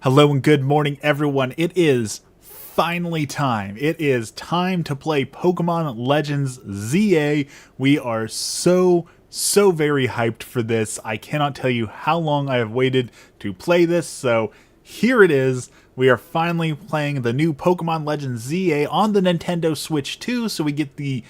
Hello and good morning, everyone. It is finally time. It is time to play Pokemon Legends ZA. We are so very hyped for this. I cannot tell you how long I have waited to play this, so here it is. We are finally playing the new Pokemon Legends ZA on the Nintendo Switch 2, so we get the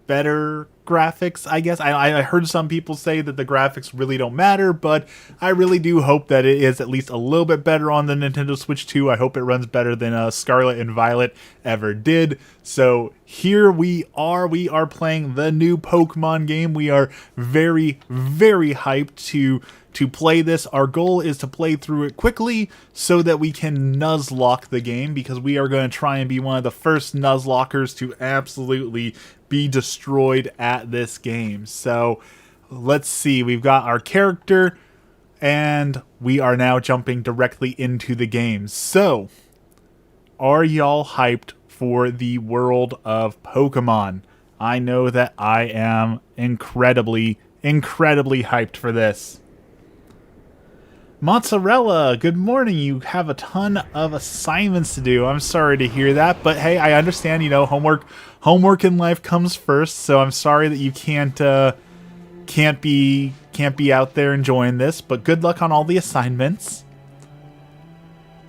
better graphics, I guess. I heard some people say that the graphics really don't matter, but I really do hope that it is at least a little bit better on the Nintendo Switch 2. I hope it runs better than Scarlet and Violet ever did. So here we are playing the new Pokemon game. We are very hyped to play this. Our goal is to play through it quickly so that we can Nuzlocke the game, because we are going to try and be one of the first Nuzlockers to absolutely be destroyed at this game. So let's see. We've got our character and we are now jumping directly into the game. So are y'all hyped for the world of Pokemon? I know that I am incredibly hyped for this. Mozzarella, good morning. You have a ton of assignments to do. I'm sorry to hear that, but hey, I understand, homework in life comes first, so I'm sorry that you can't be out there enjoying this, but good luck on all the assignments.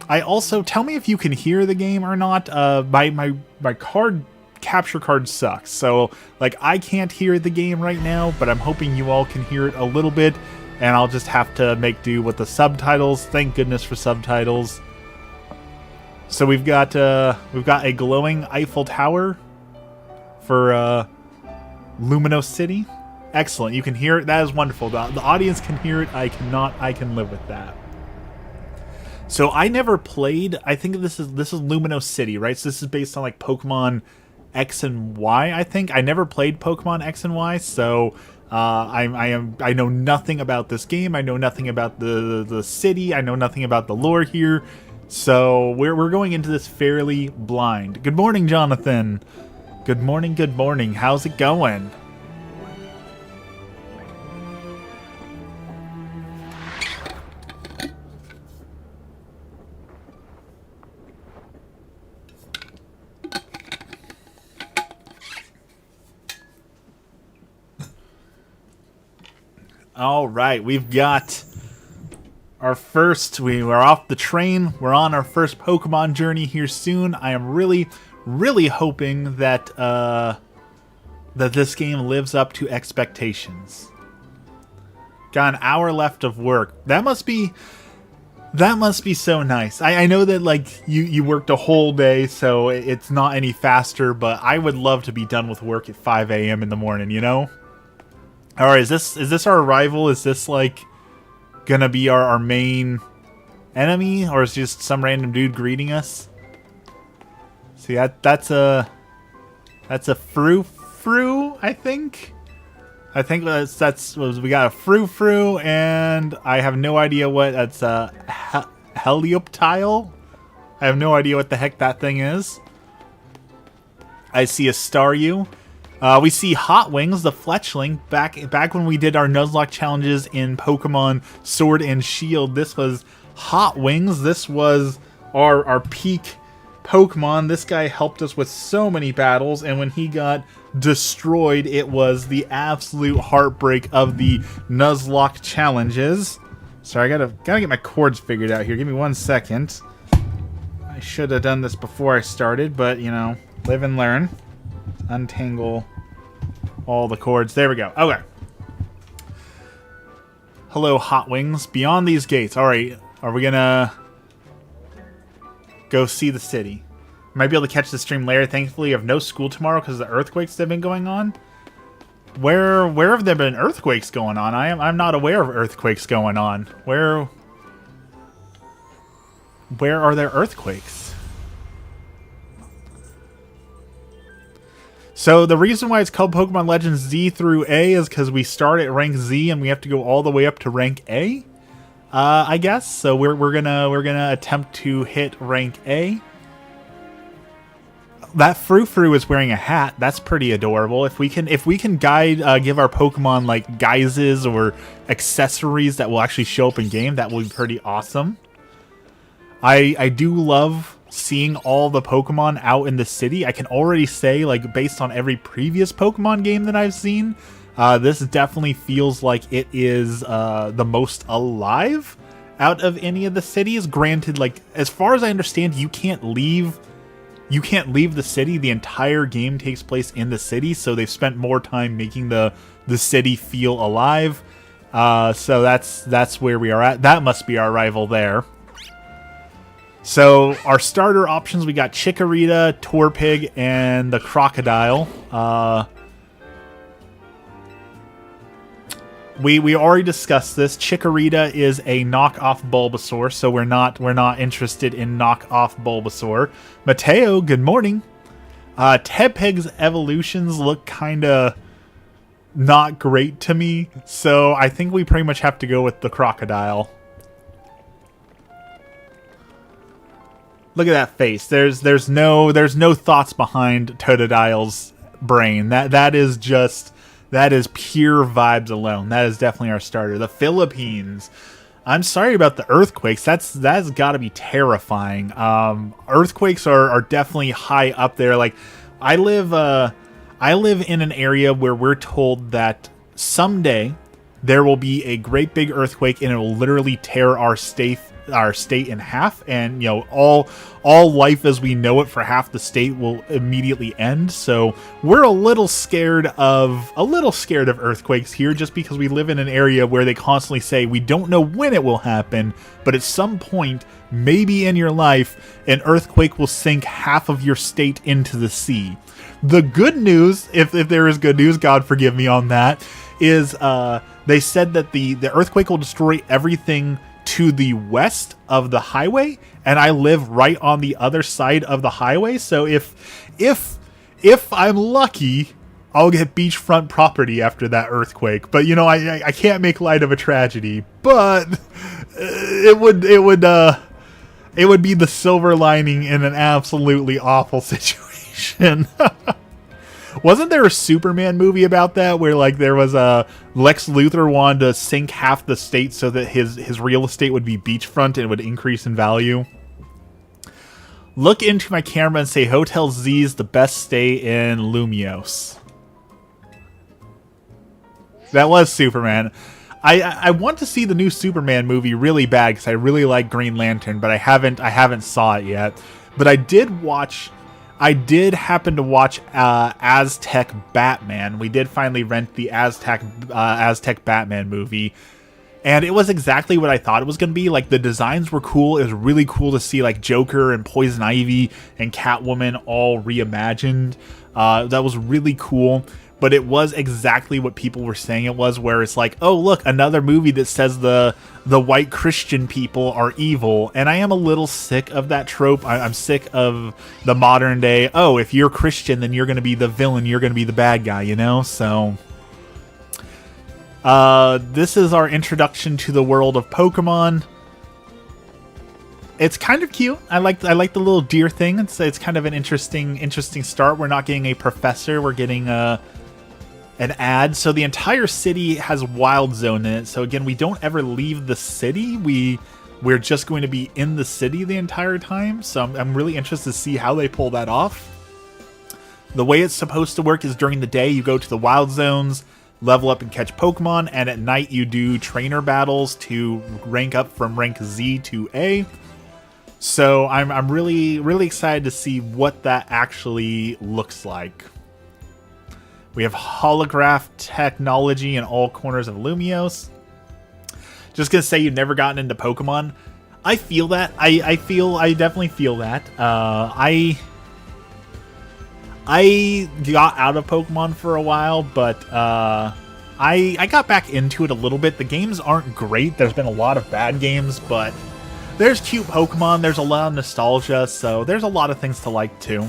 I also, tell me if you can hear the game or not. My capture card sucks, so I can't hear the game right now, but I'm hoping you all can hear it a little bit. And I'll just have to make do with the subtitles. Thank goodness for subtitles. So we've got a glowing Eiffel Tower for Luminos City. Excellent. You can hear it. That is wonderful. The audience can hear it. I cannot. I can live with that. So I never played. I think this is Luminos City, right? So this is based on Pokemon X and Y. I think I never played Pokemon X and Y, so. I know nothing about this game. I know nothing about the city. I know nothing about the lore here. So we're going into this fairly blind. Good morning, Jonathan. Good morning. How's it going? All right, we've got our first. We're off the train. We're on our first Pokemon journey here soon. I am really hoping that that this game lives up to expectations. Got an hour left of work. That must be so nice. I know that you worked a whole day, so it's not any faster. But I would love to be done with work at 5 a.m. in the morning. All right, is this our rival? Is this gonna be our main enemy, or is it just some random dude greeting us? See, that's a Frou, I think. I think we got a Frou, and I have no idea what that's a Helioptile. I have no idea what the heck that thing is. I see a Staryu. We see Hot Wings, the Fletchling. Back when we did our Nuzlocke challenges in Pokemon Sword and Shield, this was Hot Wings. This was our peak Pokemon. This guy helped us with so many battles, and when he got destroyed, it was the absolute heartbreak of the Nuzlocke challenges. Sorry, I gotta get my chords figured out here. Give me 1 second. I should have done this before I started, but live and learn. Untangle all the cords. There we go. Okay. Hello, Hot Wings. Beyond these gates. All right. Are we gonna go see the city? Might be able to catch the stream later. Thankfully, you have no school tomorrow because of the earthquakes that have been going on. Where have there been earthquakes going on? I'm not aware of earthquakes going on. Where are there earthquakes? So the reason why it's called Pokemon Legends Z through A is because we start at rank Z and we have to go all the way up to rank A, I guess. So we're gonna attempt to hit rank A. That Frou is wearing a hat. That's pretty adorable. If we can give our Pokemon guises or accessories that will actually show up in game, that will be pretty awesome. I do love seeing all the Pokemon out in the city. I can already say, like, based on every previous Pokemon game that I've seen, this definitely feels like it is the most alive out of any of the cities. Granted, like, as far as I understand, you can't leave the city. The entire game takes place in the city, so they've spent more time making the city feel alive. So that's where we are at. That must be our rival there. So our starter options, we got Chikorita, Torpig, and the Crocodile. We already discussed this. Chikorita is a knockoff Bulbasaur, so we're not interested in knockoff Bulbasaur. Mateo, good morning. Tepig's evolutions look kinda not great to me, so I think we pretty much have to go with the Crocodile. Look at that face. There's no thoughts behind Totodile's brain. That is pure vibes alone. That is definitely our starter. The Philippines. I'm sorry about the earthquakes. That's got to be terrifying. Earthquakes are definitely high up there. Like, I live in an area where we're told that someday there will be a great big earthquake and it will literally tear our state in half, and you know, all life as we know it for half the state will immediately end. So we're a little scared of earthquakes here, just because we live in an area where they constantly say we don't know when it will happen, but at some point, maybe in your life, an earthquake will sink half of your state into the sea. The good news, if there is good news, God forgive me on that, is they said that the earthquake will destroy everything to the west of the highway, and I live right on the other side of the highway. So if I'm lucky, I'll get beachfront property after that earthquake. But you know, I can't make light of a tragedy, but it would be the silver lining in an absolutely awful situation. Wasn't there a Superman movie about that, where like there was a Lex Luthor wanted to sink half the state so that his real estate would be beachfront and it would increase in value? Look into my camera and say Hotel Z is the best stay in Lumiose. That was Superman. I want to see the new Superman movie really bad because I really like Green Lantern, but I haven't saw it yet. But I did happen to watch Aztec Batman. We did finally rent the Aztec Batman movie, and it was exactly what I thought it was going to be. Like, the designs were cool. It was really cool to see like Joker and Poison Ivy and Catwoman all reimagined. That was really cool. But it was exactly what people were saying it was, where it's like, oh, look, another movie that says the white Christian people are evil. And I am a little sick of that trope. I'm sick of the modern day, oh, if you're Christian, then you're going to be the villain, you're going to be the bad guy, you know? So this is our introduction to the world of Pokemon. It's kind of cute. I like the little deer thing. It's kind of an interesting start. We're not getting a professor, we're getting an ad. So the entire city has Wild Zone in it. So again, we don't ever leave the city. We're just going to be in the city the entire time. So I'm really interested to see how they pull that off. The way it's supposed to work is during the day, you go to the Wild Zones, level up and catch Pokemon, and at night you do trainer battles to rank up from rank Z to A. So I'm really, really excited to see what that actually looks like. We have holograph technology in all corners of Lumiose. Just gonna say you've never gotten into Pokemon. I feel that. I definitely feel that. I got out of Pokemon for a while, but I got back into it a little bit. The games aren't great. There's been a lot of bad games, but there's cute Pokemon. There's a lot of nostalgia, so there's a lot of things to like too.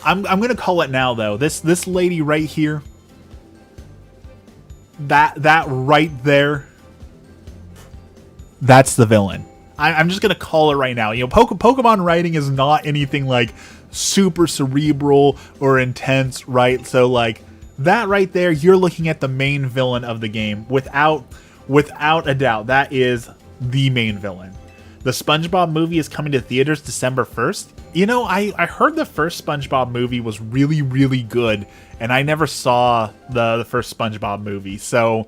I'm gonna call it now though. This lady right here, that right there, that's the villain. I'm just gonna call it right now. You know, Pokemon writing is not anything like super cerebral or intense, right? So like that right there, you're looking at the main villain of the game without a doubt. That is the main villain. The SpongeBob movie is coming to theaters December 1st. You know, I heard the first SpongeBob movie was really, really good, and I never saw the first SpongeBob movie, so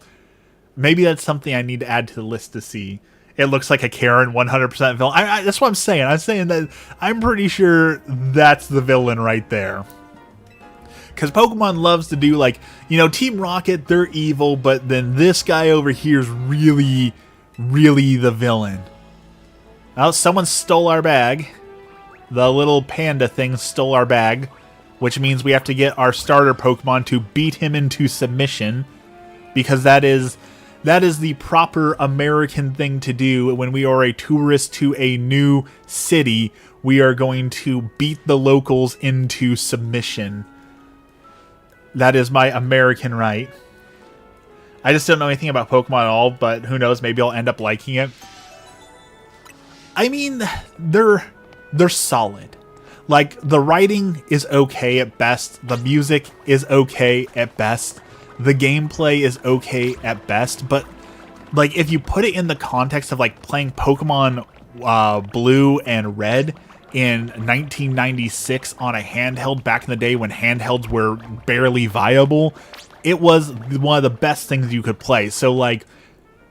maybe that's something I need to add to the list to see. It looks like a Karen 100% villain. That's what I'm saying. I'm saying that I'm pretty sure that's the villain right there. Because Pokemon loves to do, like, you know, Team Rocket, they're evil, but then this guy over here is really, really the villain. Oh, someone stole our bag. The little panda thing stole our bag, which means we have to get our starter Pokemon to beat him into submission, because that is the proper American thing to do when we are a tourist to a new city. We are going to beat the locals into submission. That is my American right. I just don't know anything about Pokemon at all, but who knows, maybe I'll end up liking it. I mean, they're solid. Like, the writing is okay at best, the music is okay at best, the gameplay is okay at best, but like, if you put it in the context of like playing Pokemon Blue and Red in 1996 on a handheld back in the day when handhelds were barely viable, it was one of the best things you could play. So like,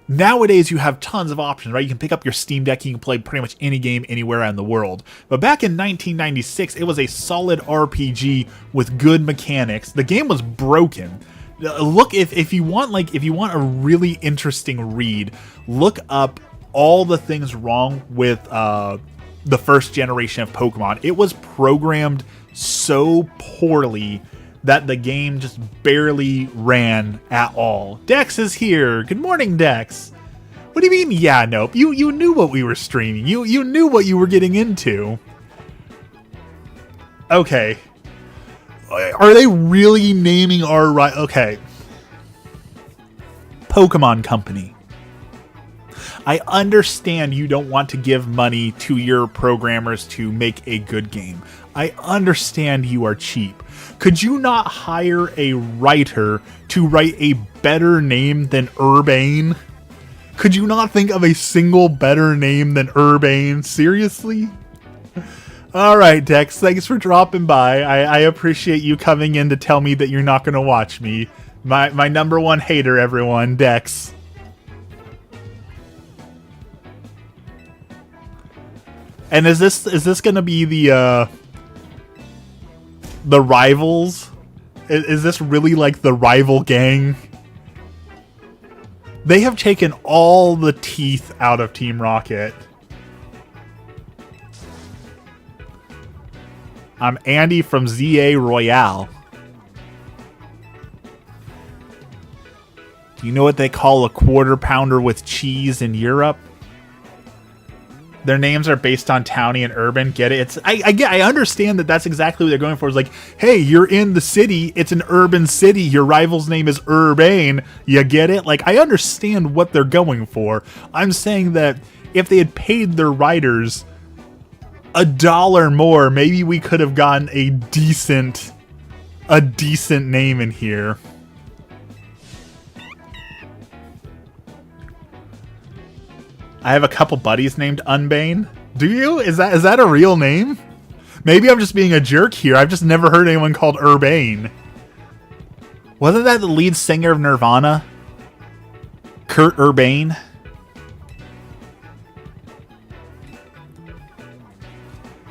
nowadays you have tons of options, right? You can pick up your Steam Deck, you can play pretty much any game anywhere in the world. But back in 1996, it was a solid RPG with good mechanics. The game was broken. Look, if you want a really interesting read, look up all the things wrong with the first generation of Pokemon. It was programmed so poorly that the game just barely ran at all. Dex is here. Good morning, Dex. What do you mean? Yeah, nope. You knew what we were streaming. You knew what you were getting into. Okay. Are they really naming our right? Okay. Pokemon Company. I understand you don't want to give money to your programmers to make a good game. I understand you are cheap. Could you not hire a writer to write a better name than Urbane? Could you not think of a single better name than Urbane? Seriously? Alright, Dex, thanks for dropping by. I appreciate you coming in to tell me that you're not going to watch me. My number one hater, everyone, Dex. And is this going to be the rivals? Is this really like the rival gang? They have taken all the teeth out of Team Rocket. I'm Andy from ZA Royale. Do you know what they call a quarter pounder with cheese in Europe? Their names are based on towny and urban. Get it? I understand that that's exactly what they're going for. It's like, hey, you're in the city. It's an urban city. Your rival's name is Urbane. You get it? Like, I understand what they're going for. I'm saying that if they had paid their writers $1 more, maybe we could have gotten a decent name in here. I have a couple buddies named Unbane. Do you? Is that a real name? Maybe I'm just being a jerk here. I've just never heard anyone called Urbane. Wasn't that the lead singer of Nirvana? Kurt Urbane?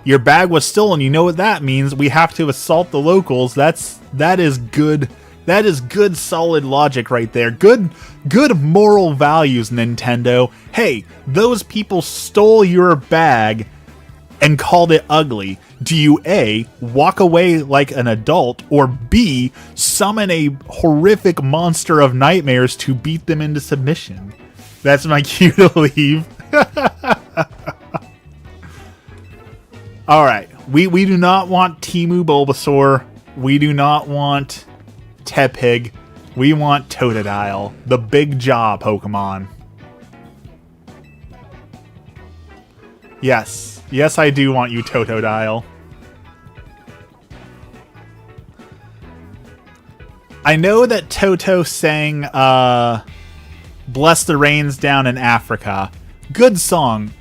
Your bag was stolen. You know what that means. We have to assault the locals. That is good. That is good, solid logic right there. Good moral values, Nintendo. Hey, those people stole your bag and called it ugly. Do you A, walk away like an adult, or B, summon a horrific monster of nightmares to beat them into submission? That's my cue to leave. Alright, we do not want Temu Bulbasaur. We do not want Tepig. We want Totodile, the big jaw Pokemon. Yes, I do want you, Totodile. I know that Toto sang Bless the Rains Down in Africa. Good song.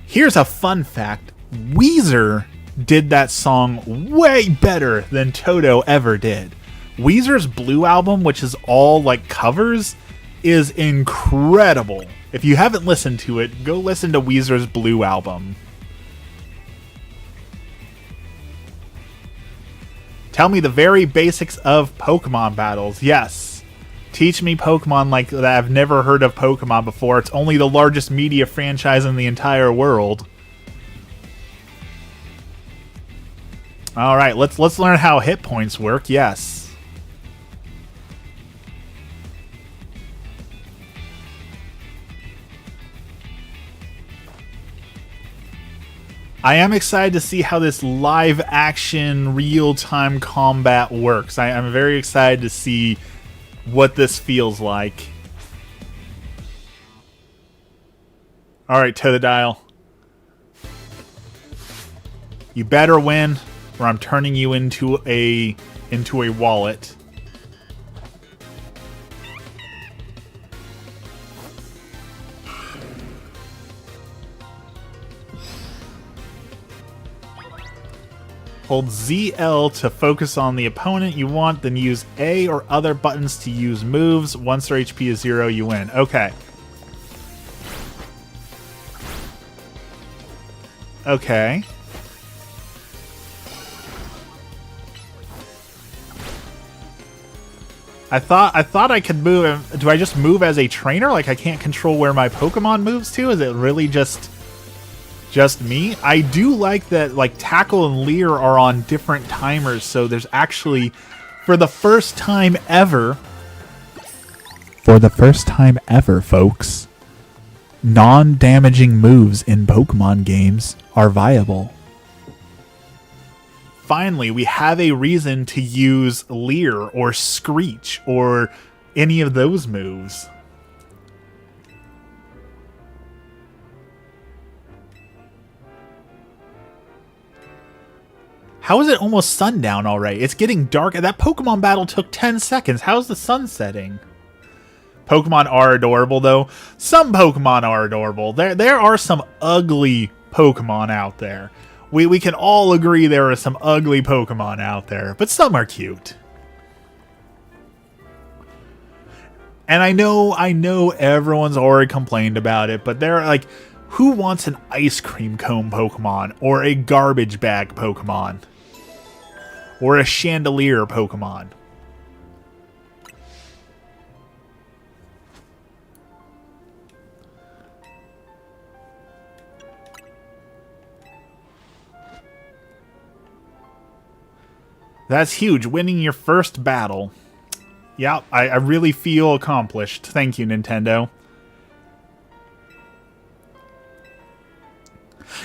Here's a fun fact. Weezer did that song way better than Toto ever did. Weezer's Blue album, which is all like covers, is incredible. If you haven't listened to it, go listen to Weezer's Blue album. Tell me the very basics of Pokemon battles. Yes. Teach me Pokemon like that. I've never heard of Pokemon before. It's only the largest media franchise in the entire world. All right, let's learn how hit points work. Yes. I am excited to see how this live action real-time combat works. I'm very excited to see what this feels like. Alright, Totodile. You better win, or I'm turning you into a wallet. Hold ZL to focus on the opponent you want, then use A or other buttons to use moves. Once their HP is 0, you win. Okay. Okay. I thought I could move. Do I just move as a trainer? Like I can't control where my Pokemon moves to? Is it really just me? I do like that like Tackle and Leer are on different timers, so there's actually, for the first time ever, folks, non-damaging moves in Pokemon games are viable. Finally, we have a reason to use Leer or Screech or any of those moves. How is it almost sundown already? It's getting dark. That Pokemon battle took 10 seconds. How's the sun setting? Pokemon are adorable, though. Some Pokemon are adorable. There are some ugly Pokemon out there. We can all agree there are some ugly Pokemon out there, but some are cute. And I know everyone's already complained about it, but they're like, who wants an ice cream cone Pokemon or a garbage bag Pokemon? Or a chandelier Pokemon? That's huge, winning your first battle. Yeah, I really feel accomplished. Thank you, Nintendo.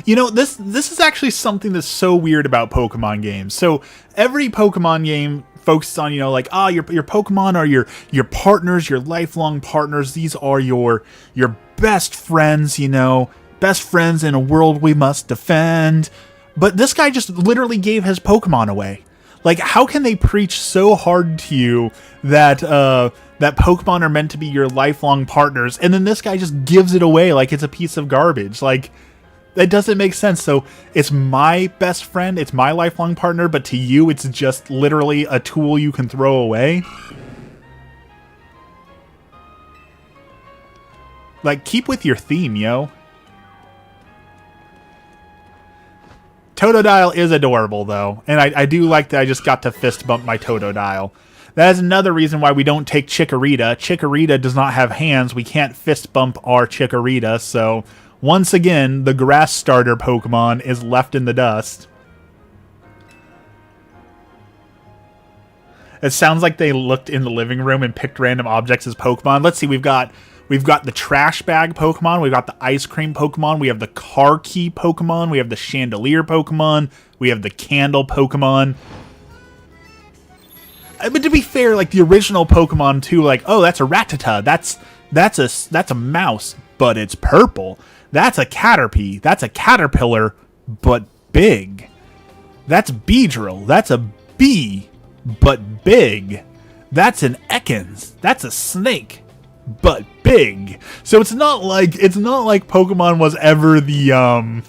You know, this is actually something that's so weird about Pokemon games. So every Pokemon game focuses on, you know, like, your Pokemon are your partners, your lifelong partners. These are your best friends, you know, best friends in a world we must defend. But this guy just literally gave his Pokemon away. Like, how can they preach so hard to you that that Pokemon are meant to be your lifelong partners, and then this guy just gives it away like it's a piece of garbage? Like, that doesn't make sense. So it's my best friend, it's my lifelong partner, but to you it's just literally a tool you can throw away? Like, keep with your theme, yo. Totodile is adorable, though, and I do like that I just got to fist bump my Totodile. That is another reason why we don't take Chikorita. Chikorita does not have hands. We can't fist bump our Chikorita, so once again, the grass starter Pokemon is left in the dust. It sounds like they looked in the living room and picked random objects as Pokemon. Let's see, we've got the trash bag Pokemon, we've got the ice cream Pokemon, we have the car key Pokemon, we have the chandelier Pokemon, we have the candle Pokemon. But to be fair, like the original Pokemon too, like, oh, that's a Rattata, that's a mouse, but it's purple. That's a Caterpie, that's a caterpillar, but big. That's Beedrill, that's a bee, but big. That's an Ekans, that's a snake, but big. So it's not like Pokemon was ever the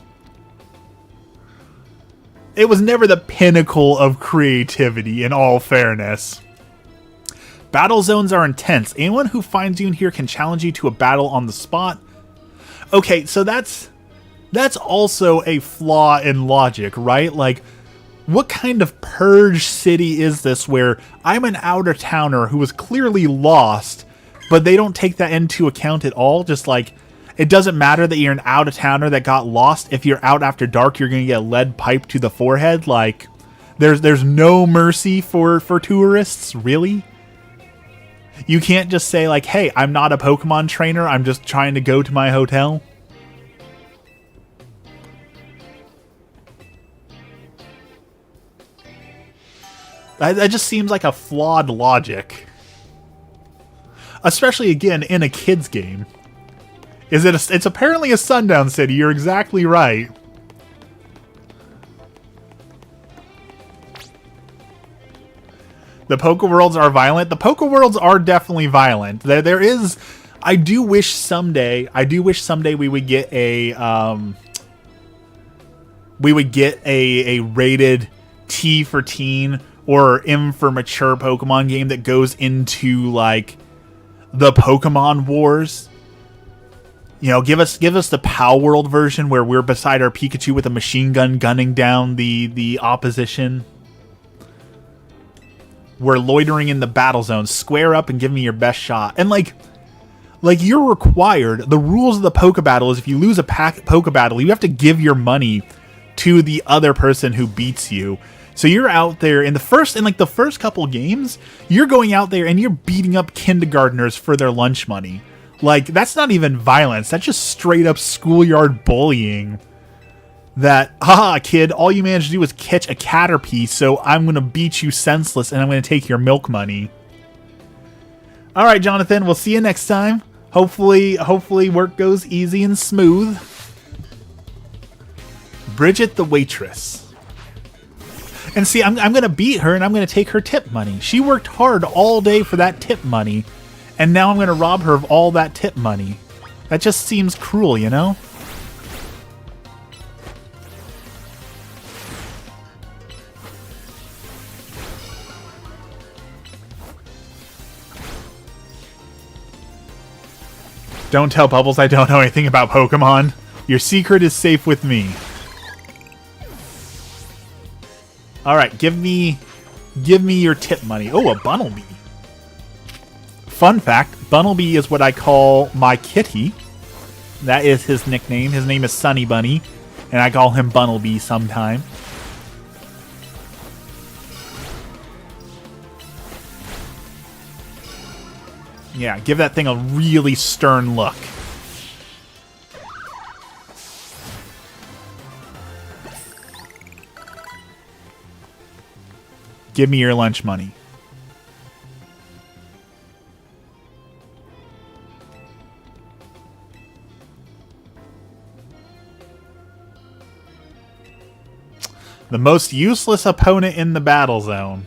it was never the pinnacle of creativity, in all fairness. Battle zones are intense. Anyone who finds you in here can challenge you to a battle on the spot. Okay, so that's also a flaw in logic, right? Like, what kind of purge city is this where I'm an outer towner who was clearly lost, but they don't take that into account at all? Just like, it doesn't matter that you're an outer towner that got lost. If you're out after dark, you're going to get a lead pipe to the forehead. Like, there's no mercy for tourists, really? You can't just say like, hey, I'm not a Pokemon trainer, I'm just trying to go to my hotel. That just seems like a flawed logic. Especially, again, in a kid's game. It's apparently a sundown city, you're exactly right. The Pokeworlds are violent. The Pokeworlds are definitely violent. There is... I do wish someday we would get a... a rated T for teen or M for mature Pokemon game that goes into, like, the Pokemon Wars. You know, give us the Palworld version where we're beside our Pikachu with a machine gun gunning down the opposition. We're loitering in the battle zone. Square up and give me your best shot. And like you're required. The rules of the Poke Battle is if you lose a Poke Battle, you have to give your money to the other person who beats you. So you're out there in the first couple games, you're going out there and you're beating up kindergartners for their lunch money. Like, that's not even violence. That's just straight up schoolyard bullying. That, haha, kid, all you managed to do was catch a Caterpie, so I'm going to beat you senseless and I'm going to take your milk money. Alright, Jonathan, we'll see you next time. Hopefully work goes easy and smooth. Bridget the waitress. And see, I'm going to beat her and I'm going to take her tip money. She worked hard all day for that tip money, and now I'm going to rob her of all that tip money. That just seems cruel, you know? Don't tell Bubbles I don't know anything about Pokemon. Your secret is safe with me. Alright, give me your tip money. Oh, a Bunnelby. Fun fact, Bunnelby is what I call my kitty. That is his nickname. His name is Sunny Bunny, and I call him Bunnelby sometime. Yeah, give that thing a really stern look. Give me your lunch money. The most useless opponent in the battle zone.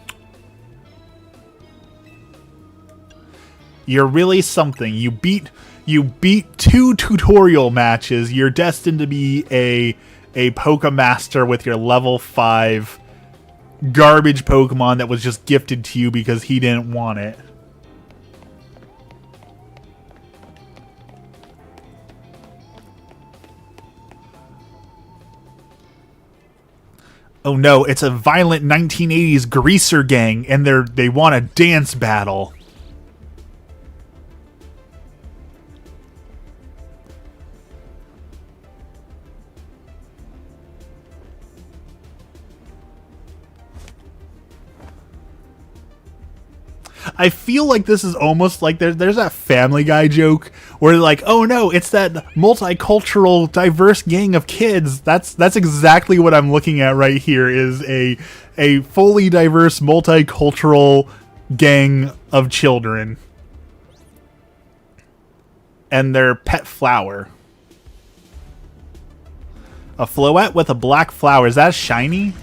You're really something. You beat 2 tutorial matches. You're destined to be a Pokemaster with your level 5 garbage Pokemon that was just gifted to you because he didn't want it. Oh no, it's a violent 1980s greaser gang and they want a dance battle. I feel like this is almost like there's that Family Guy joke where like, oh no, it's that multicultural, diverse gang of kids. That's exactly what I'm looking at right here, is a fully diverse, multicultural gang of children. And their pet flower. A Floette with a black flower. Is that shiny?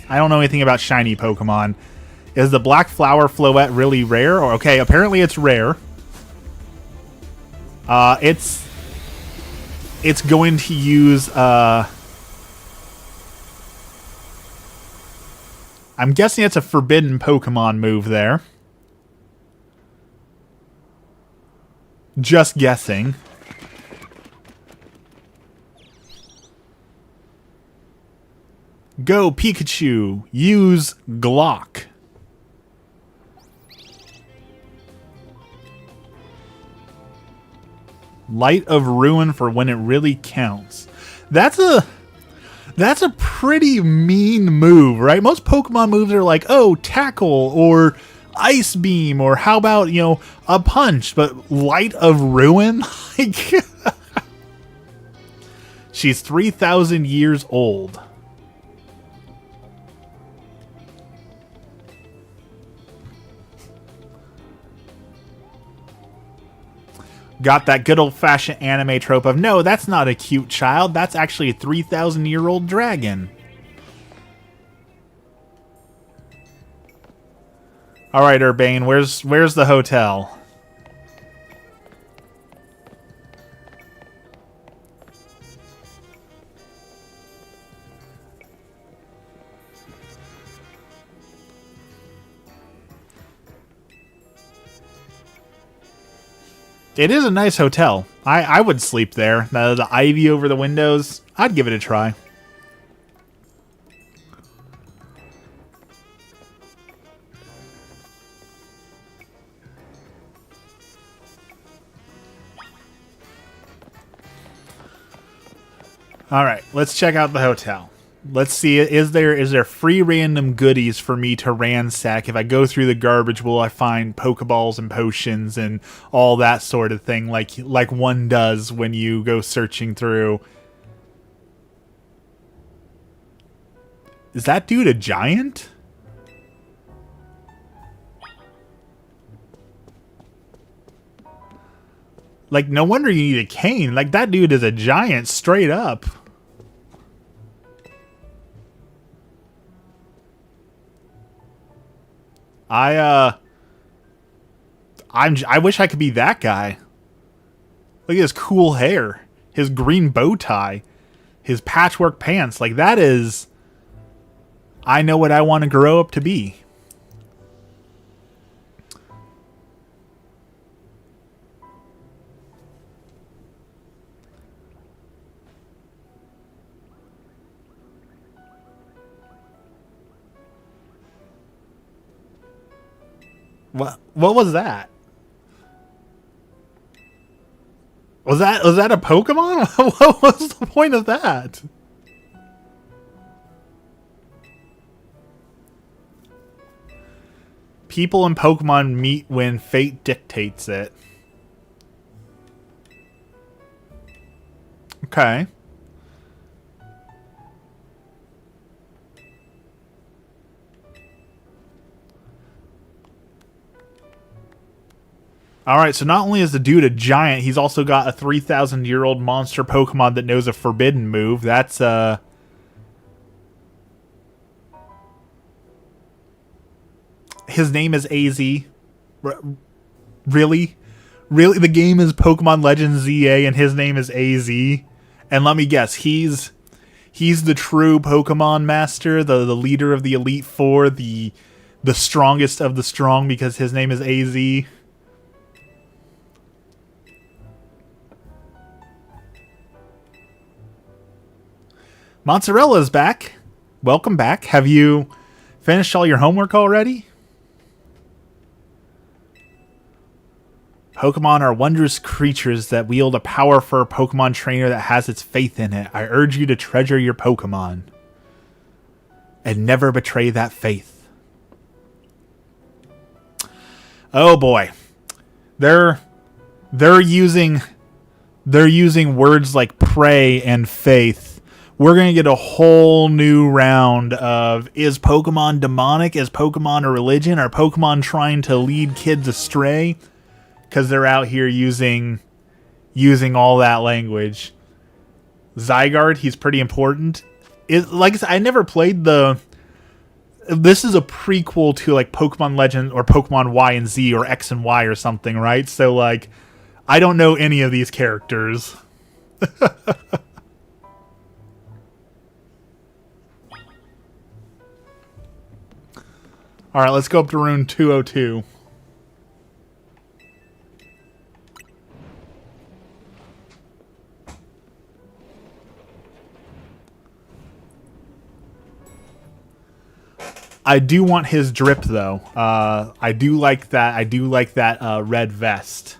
I don't know anything about shiny Pokemon. Is the black flower Floette really rare? Or okay, apparently it's rare. It's going to use I'm guessing it's a forbidden Pokemon move there. Just guessing. Go Pikachu, use Glock. Light of Ruin for when it really counts. That's a pretty mean move, right? Most Pokemon moves are like, oh, Tackle or Ice Beam, or how about, you know, a Punch, but Light of Ruin? Like, she's 3,000 years old. Got that good old-fashioned anime trope of, no, that's not a cute child. That's actually a 3,000-year-old dragon. All right, Urbane, where's the hotel? It is a nice hotel. I would sleep there. The ivy over the windows, I'd give it a try. All right, let's check out the hotel. Let's see, is there free random goodies for me to ransack? If I go through the garbage, will I find Pokeballs and potions and all that sort of thing, like one does when you go searching through? Is that dude a giant? Like, no wonder you need a cane. Like, that dude is a giant straight up. I wish I could be that guy. Look at his cool hair, his green bow tie, his patchwork pants. Like, that is, I know what I want to grow up to be. What was that? Was that a Pokemon? What was the point of that? People and Pokemon meet when fate dictates it. Okay. Alright, so not only is the dude a giant, he's also got a 3,000-year-old monster Pokemon that knows a forbidden move. That's, his name is AZ. Really? Really? The game is Pokemon Legends ZA and his name is AZ? And let me guess, he's the true Pokemon master, the leader of the Elite Four, the strongest of the strong because his name is AZ? Mozzarella's back. Welcome back. Have you finished all your homework already? Pokemon are wondrous creatures that wield a power for a Pokemon trainer that has its faith in it. I urge you to treasure your Pokemon and never betray that faith. Oh boy. They're using words like pray and faith. We're going to get a whole new round of, is Pokemon demonic? Is Pokemon a religion? Are Pokemon trying to lead kids astray? Because they're out here using all that language. Zygarde, he's pretty important. Like I said, I never played the... This is a prequel to like Pokemon Legend or Pokemon Y and Z or X and Y or something, right? So like, I don't know any of these characters. Alright, let's go up to room 202. I do want his drip though. I do like that. I do like that red vest.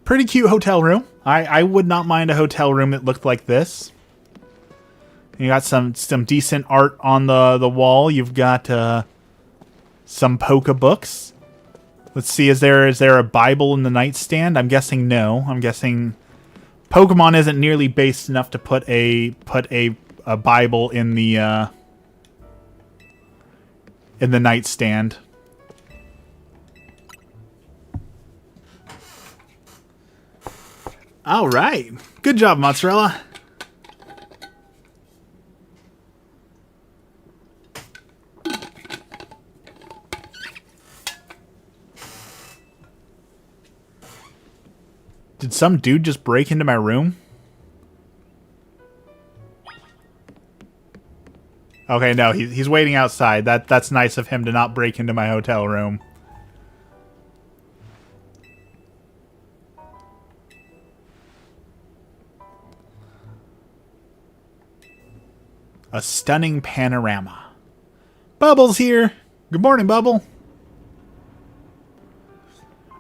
Pretty cute hotel room. I would not mind a hotel room that looked like this. You got some decent art on the wall. You've got some Poke books. Let's see, is there a Bible in the nightstand? I'm guessing no. I'm guessing Pokemon isn't nearly based enough to put a Bible in the nightstand. All right. Good job, Mozzarella. Did some dude just break into my room? Okay, no, he's waiting outside. That's nice of him to not break into my hotel room. A stunning panorama. Bubble's here. Good morning, Bubble.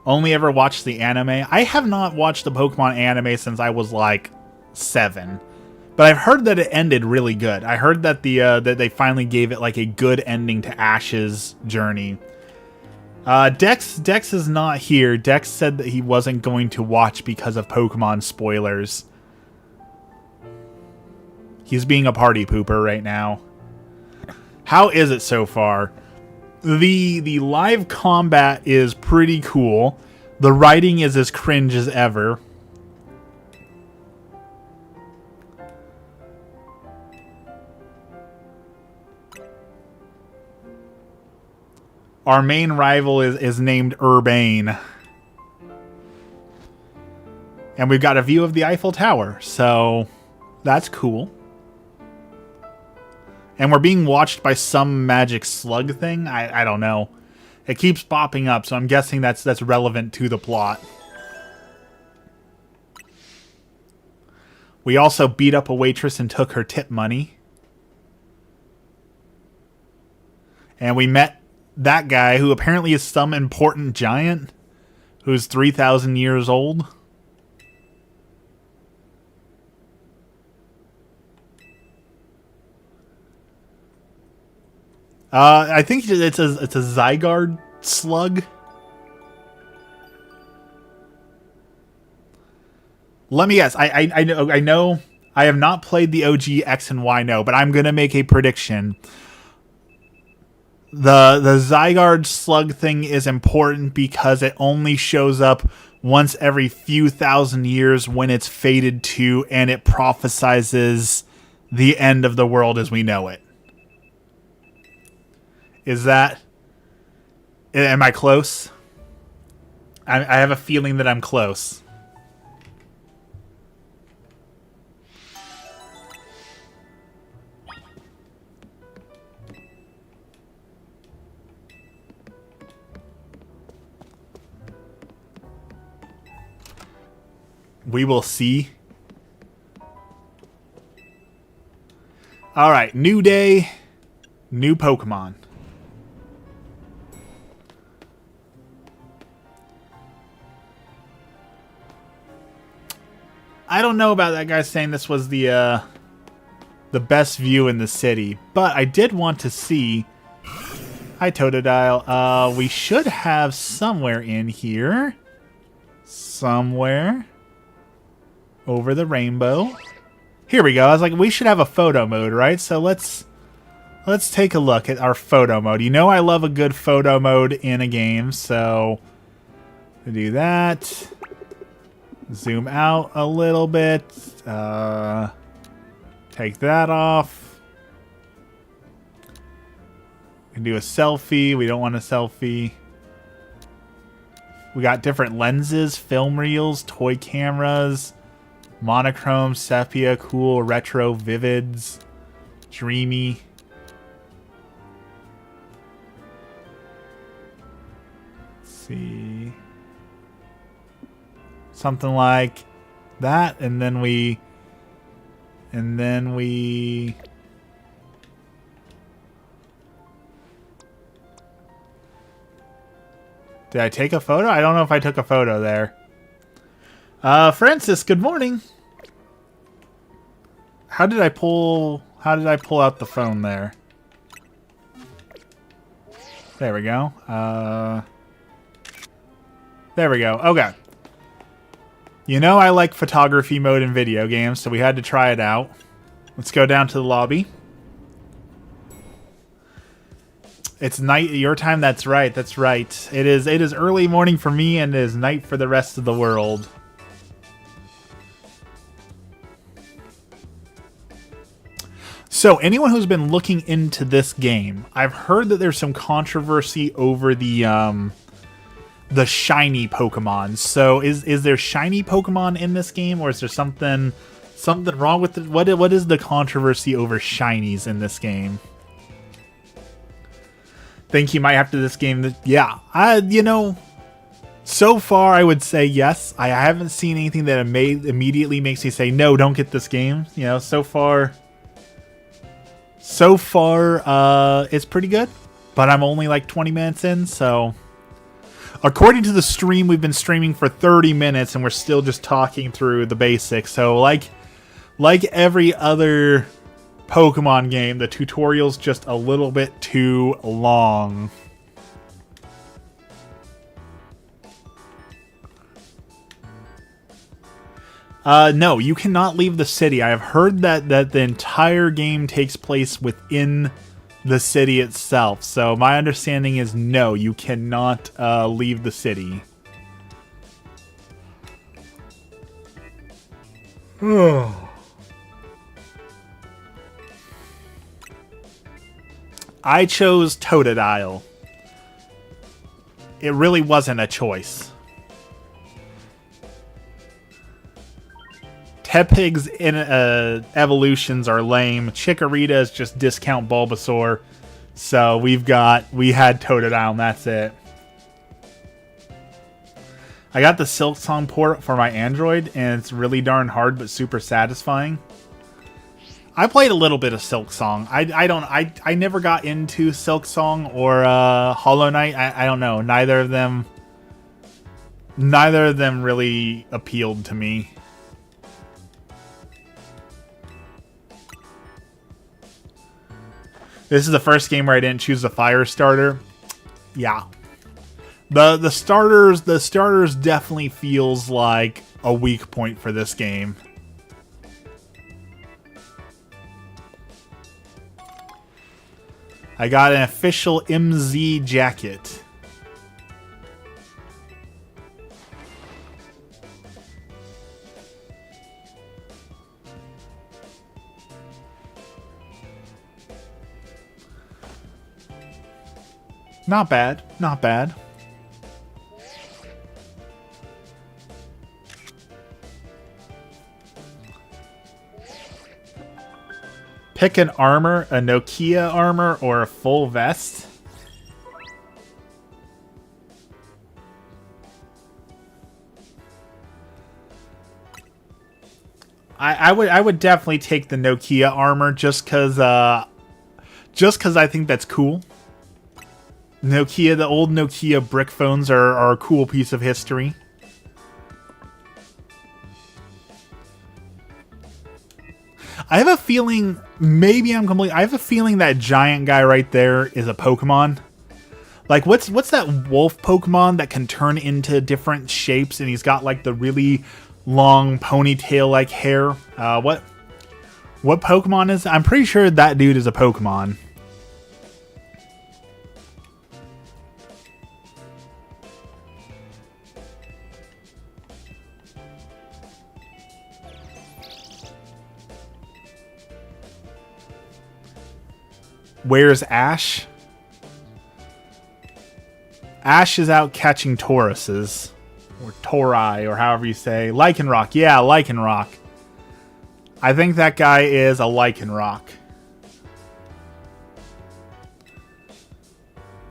Only ever watched the anime. I have not watched the Pokemon anime since I was like 7. But I've heard that it ended really good. I heard that that they finally gave it like a good ending to Ash's journey. Dex is not here. Dex said that he wasn't going to watch because of Pokemon spoilers. He's being a party pooper right now. How is it so far? The live combat is pretty cool. The writing is as cringe as ever. Our main rival is named Urbane. And we've got a view of the Eiffel Tower, so that's cool. And we're being watched by some magic slug thing. I don't know. It keeps popping up, so I'm guessing that's relevant to the plot. We also beat up a waitress and took her tip money. And we met that guy who apparently is some important giant who's 3,000 years old. I think it's a Zygarde slug. Let me guess. I know. I have not played the OG X and Y, no, but I'm gonna make a prediction. The Zygarde slug thing is important because it only shows up once every few thousand years when it's faded to, and it prophesizes the end of the world as we know it. Is that... Am I close? I have a feeling that I'm close. We will see. Alright, new day, new Pokemon. I don't know about that guy saying this was the best view in the city, but I did want to see... Hi, Totodile. We should have somewhere in here. Somewhere. Over the rainbow. Here we go. I was like, we should have a photo mode, right? So let's take a look at our photo mode. You know I love a good photo mode in a game, so we do that. Zoom out a little bit. Take that off. We can do a selfie. We don't want a selfie. We got different lenses, film reels, toy cameras, monochrome, sepia, cool, retro, vivids, dreamy. Let's see. Something like that, and then we did I take a photo? I don't know if I took a photo there. Francis, good morning. How did I pull out the phone there? There we go. There we go. Okay. You know I like photography mode in video games, so we had to try it out. Let's go down to the lobby. It's night your time. That's right. That's right. It is early morning for me, and it is night for the rest of the world. So, anyone who's been looking into this game, I've heard that there's some controversy over the shiny Pokemon. So, is there shiny Pokemon in this game, or is there something wrong with it? What is the controversy over shinies in this game? Think you might have to this game. Yeah, you know, so far I would say yes. I haven't seen anything that immediately makes me say no, don't get this game. You know, so far it's pretty good, but I'm only like 20 minutes in, so according to the stream, we've been streaming for 30 minutes and we're still just talking through the basics. So like every other Pokemon game, the tutorial's just a little bit too long. No, you cannot leave the city. I have heard that the entire game takes place within the city itself. So my understanding is no, you cannot leave the city. I chose Totodile. It really wasn't a choice. Tepig's evolutions are lame. Chikorita is just discount Bulbasaur. So we had Totodile and that's it. I got the Silksong port for my Android and it's really darn hard but super satisfying. I played a little bit of Silksong. I never got into Silksong or Hollow Knight. I don't know. Neither of them really appealed to me. This is the first game where I didn't choose the fire starter. Yeah. The starters definitely feels like a weak point for this game. I got an official MZ jacket. Not bad. Not bad. Pick an armor, a Nokia armor, or a full vest. I would definitely take the Nokia armor just cause I think that's cool. Nokia, the old Nokia brick phones are a cool piece of history. I have a feeling, I have a feeling that giant guy right there is a Pokemon. Like, what's that wolf Pokemon that can turn into different shapes and he's got like the really long ponytail-like hair? What Pokemon is? I'm pretty sure that dude is a Pokemon. Where's Ash? Ash is out catching Tauruses. Or Tori, or however you say. Lycanroc. Yeah, Lycanroc. I think that guy is a Lycanroc.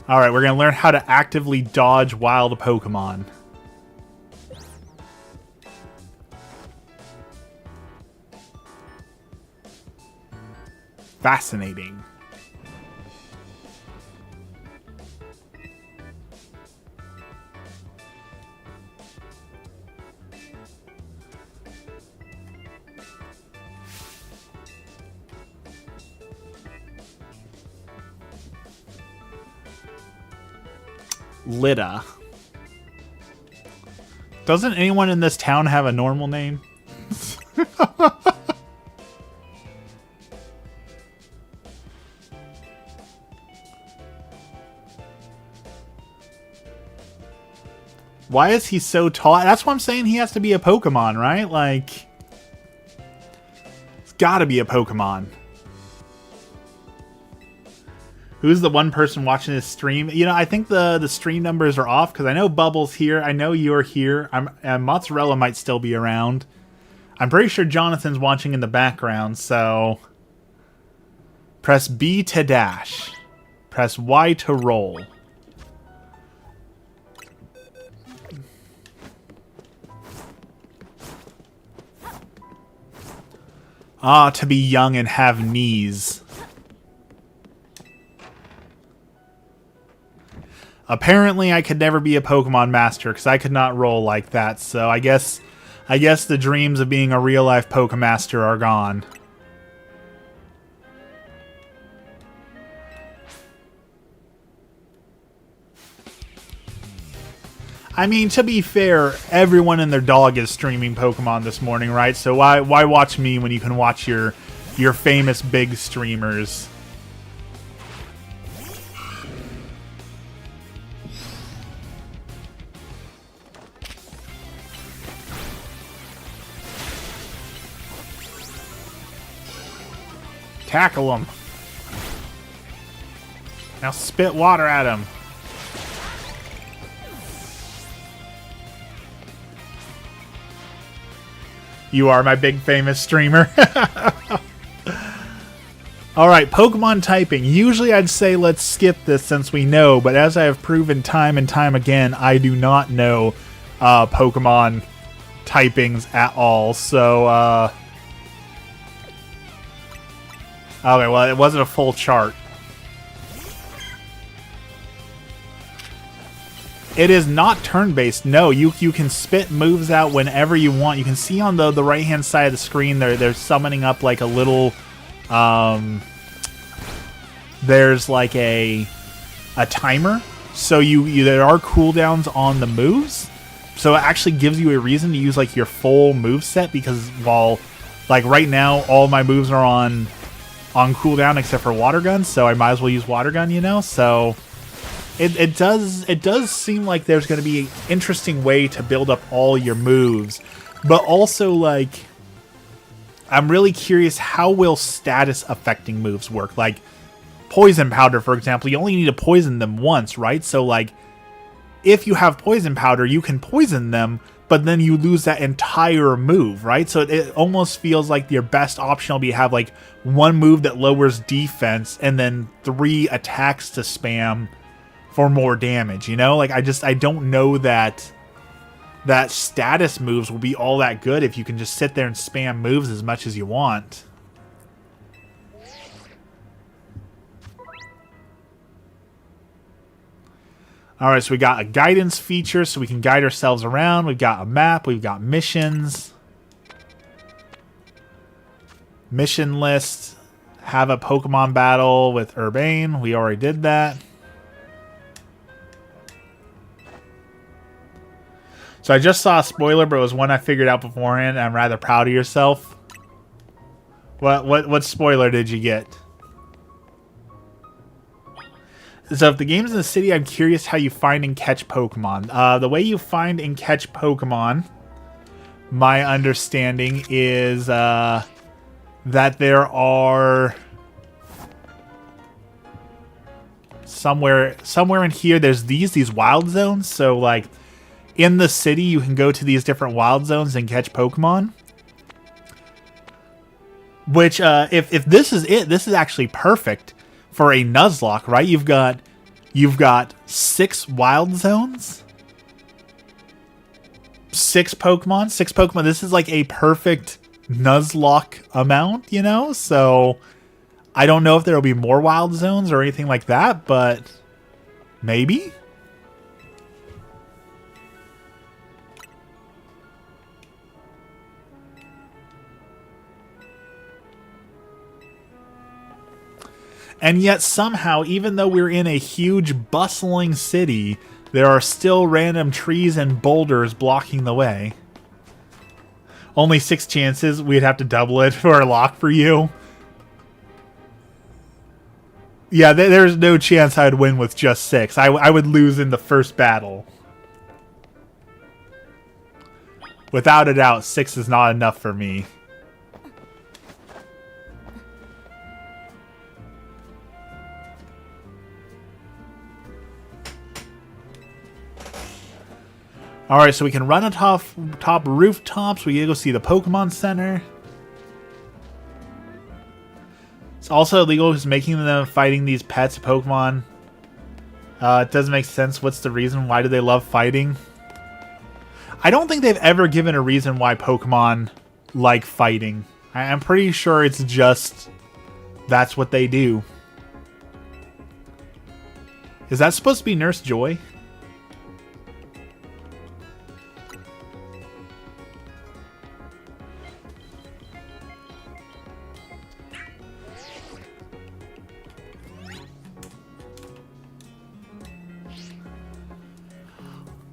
Alright, we're going to learn how to actively dodge wild Pokemon. Fascinating. Lida. Doesn't anyone in this town have a normal name? Why is he so tall? That's what I'm saying. He has to be a Pokemon, right? Like, it's gotta be a Pokemon. Who's the one person watching this stream? You know, I think the stream numbers are off because I know Bubble's here. I know you're here. And Mozzarella might still be around. I'm pretty sure Jonathan's watching in the background, so... Press B to dash. Press Y to roll. Ah, to be young and have knees. Apparently, I could never be a Pokemon master because I could not roll like that. So I guess the dreams of being a real-life Pokemaster are gone. I mean, to be fair, everyone and their dog is streaming Pokemon this morning, right? So why watch me when you can watch your famous big streamers? Tackle him. Now spit water at him. You are my big famous streamer. Alright, Pokemon typing. Usually I'd say let's skip this since we know, but as I have proven time and time again, I do not know Pokemon typings at all. So, okay, well, it wasn't a full chart. It is not turn-based. No, you can spit moves out whenever you want. You can see on the right-hand side of the screen they're summoning up like a little... there's like a timer. So there are cooldowns on the moves. So it actually gives you a reason to use like your full move set because while like right now all my moves are on cooldown except for Water Gun, so I might as well use Water Gun, you know? So it does seem like there's going to be an interesting way to build up all your moves, but also like I'm really curious how will status affecting moves work. Like Poison Powder, for example, you only need to poison them once, right? So like if you have Poison Powder, you can poison them, but then you lose that entire move, right? So it almost feels like your best option will be to have like one move that lowers defense and then 3 attacks to spam for more damage, you know? Like I don't know that status moves will be all that good if you can just sit there and spam moves as much as you want. Alright, so we got a guidance feature so we can guide ourselves around. We've got a map. We've got missions. Mission list. Have a Pokemon battle with Urbane. We already did that. So I just saw a spoiler, but it was one I figured out beforehand. And I'm rather proud of yourself. What spoiler did you get? So if the game's in the city, I'm curious how you find and catch Pokemon. The way you find and catch Pokemon, my understanding is that there are somewhere in here, there's these wild zones. So, like, in the city, you can go to these different wild zones and catch Pokemon. Which, if this is it, this is actually perfect for a Nuzlocke, right? You've got 6 wild zones, 6 Pokemon. This is like a perfect Nuzlocke amount, you know? So I don't know if there will be more wild zones or anything like that, but maybe. And yet somehow, even though we're in a huge bustling city, there are still random trees and boulders blocking the way. Only 6 chances. We'd have to double it for a lock for you. Yeah, there's no chance I'd win with just 6. I would lose in the first battle. Without a doubt, 6 is not enough for me. Alright, so we can run on top rooftops. We gotta go see the Pokemon Center. It's also illegal because making them fighting these pets Pokemon. It doesn't make sense. What's the reason? Why do they love fighting? I don't think they've ever given a reason why Pokemon like fighting. I'm pretty sure it's just that's what they do. Is that supposed to be Nurse Joy?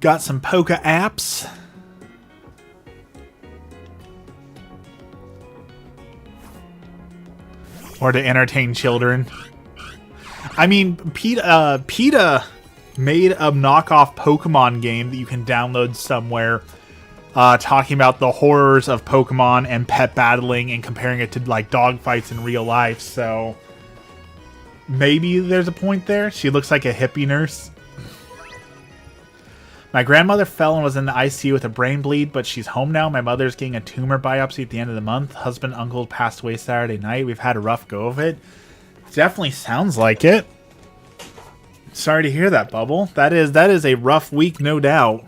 Got some Poke apps. Or to entertain children. I mean, PETA made a knockoff Pokemon game that you can download somewhere, talking about the horrors of Pokemon and pet battling and comparing it to like dog fights in real life. So maybe there's a point there. She looks like a hippie nurse. My grandmother fell and was in the ICU with a brain bleed, but she's home now. My mother's getting a tumor biopsy at the end of the month. Husband, uncle passed away Saturday night. We've had a rough go of it. Definitely sounds like it. Sorry to hear that, Bubble. That is a rough week, no doubt.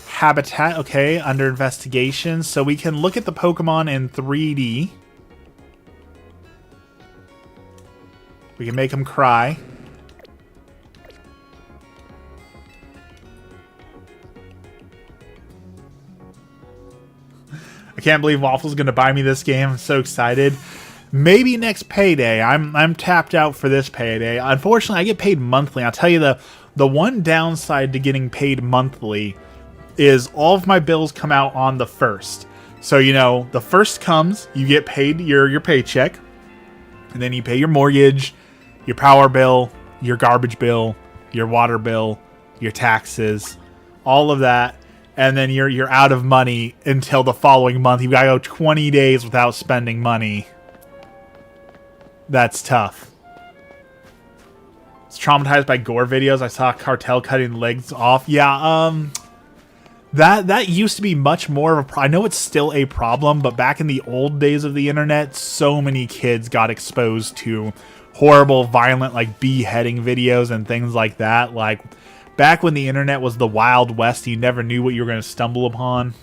Habitat, okay, under investigation. So we can look at the Pokemon in 3D. We can make them cry. I can't believe Waffle's gonna buy me this game. I'm so excited. Maybe next payday. I'm tapped out for this payday. Unfortunately, I get paid monthly. I'll tell you the one downside to getting paid monthly is all of my bills come out on the 1st. So, you know, the 1st comes, you get paid your paycheck, and then you pay your mortgage, your power bill, your garbage bill, your water bill, your taxes, all of that, and then you're out of money until the following month. You gotta go 20 days without spending money. That's tough. It's traumatized by gore videos. I saw Cartel cutting legs off. Yeah, that used to be much more of a I know it's still a problem, but back in the old days of the internet, so many kids got exposed to horrible, violent, like, beheading videos and things like that. Like, back when the internet was the Wild West, you never knew what you were going to stumble upon.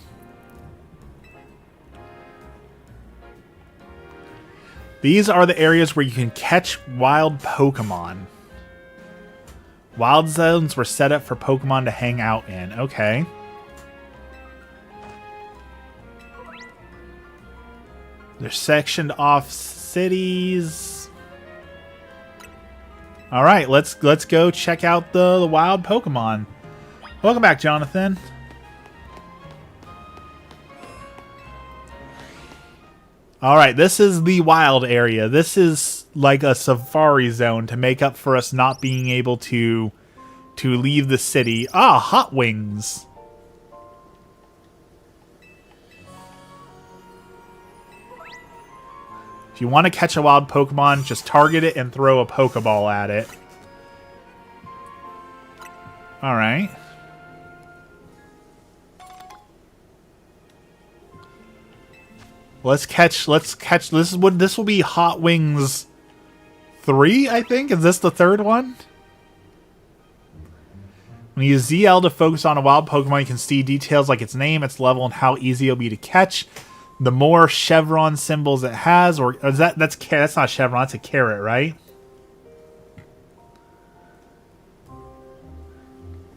These are the areas where you can catch wild Pokemon. Wild zones were set up for Pokemon to hang out in. Okay. They're sectioned off cities. All right, let's go check out the wild Pokemon. Welcome back, Jonathan. All right, this is the wild area. This is like a safari zone to make up for us not being able to leave the city. Ah, Hot Wings. If you want to catch a wild Pokemon, just target it and throw a Pokeball at it. Alright. Let's catch, this will be Hot Wings 3, I think? Is this the third one? When you use ZL to focus on a wild Pokemon, you can see details like its name, its level, and how easy it'll be to catch. The more chevron symbols it has, or is that's not a chevron, that's a carrot, right?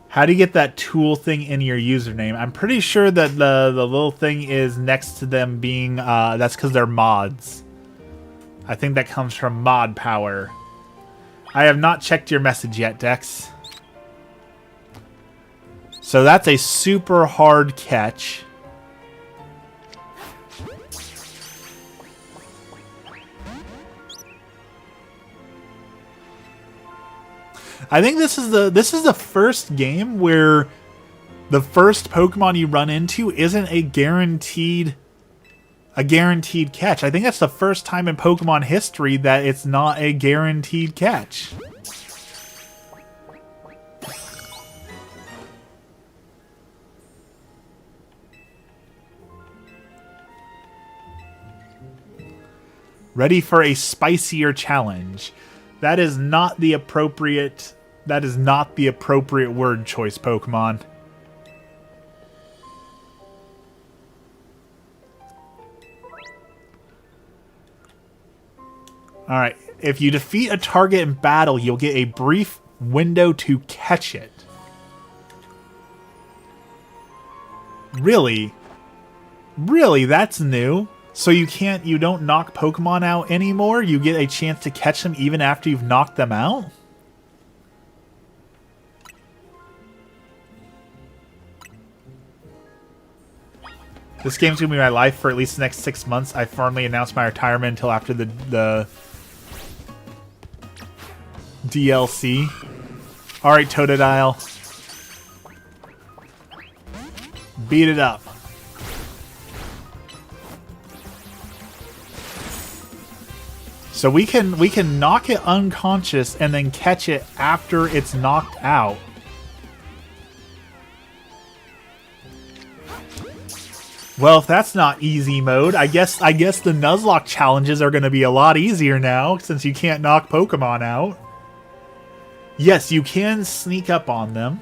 How do you get that tool thing in your username? I'm pretty sure that the little thing is next to them being, that's because they're mods. I think that comes from mod power. I have not checked your message yet, Dex. So that's a super hard catch. I think this is the first game where the first Pokemon you run into isn't a guaranteed catch. I think that's the first time in Pokemon history that it's not a guaranteed catch. Ready for a spicier challenge. That is not the appropriate word choice, Pokemon. Alright, if you defeat a target in battle, you'll get a brief window to catch it. Really? Really? That's new? So you don't knock Pokemon out anymore? You get a chance to catch them even after you've knocked them out? This game's gonna be my life for at least the next 6 months. I firmly announced my retirement until after the DLC. Alright, Totodile. Beat it up. So we can knock it unconscious and then catch it after it's knocked out. Well, if that's not easy mode, I guess the Nuzlocke challenges are going to be a lot easier now since you can't knock Pokemon out. Yes, you can sneak up on them.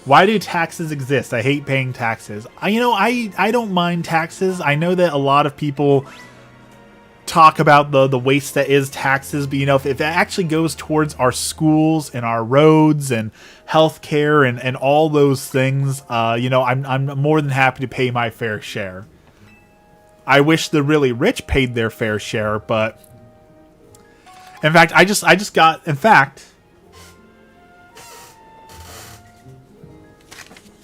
Why do taxes exist? I hate paying taxes. I don't mind taxes. I know that a lot of people talk about the waste that is taxes, but if it actually goes towards our schools and our roads and healthcare and all those things, I'm more than happy to pay my fair share. I wish the really rich paid their fair share, but in fact,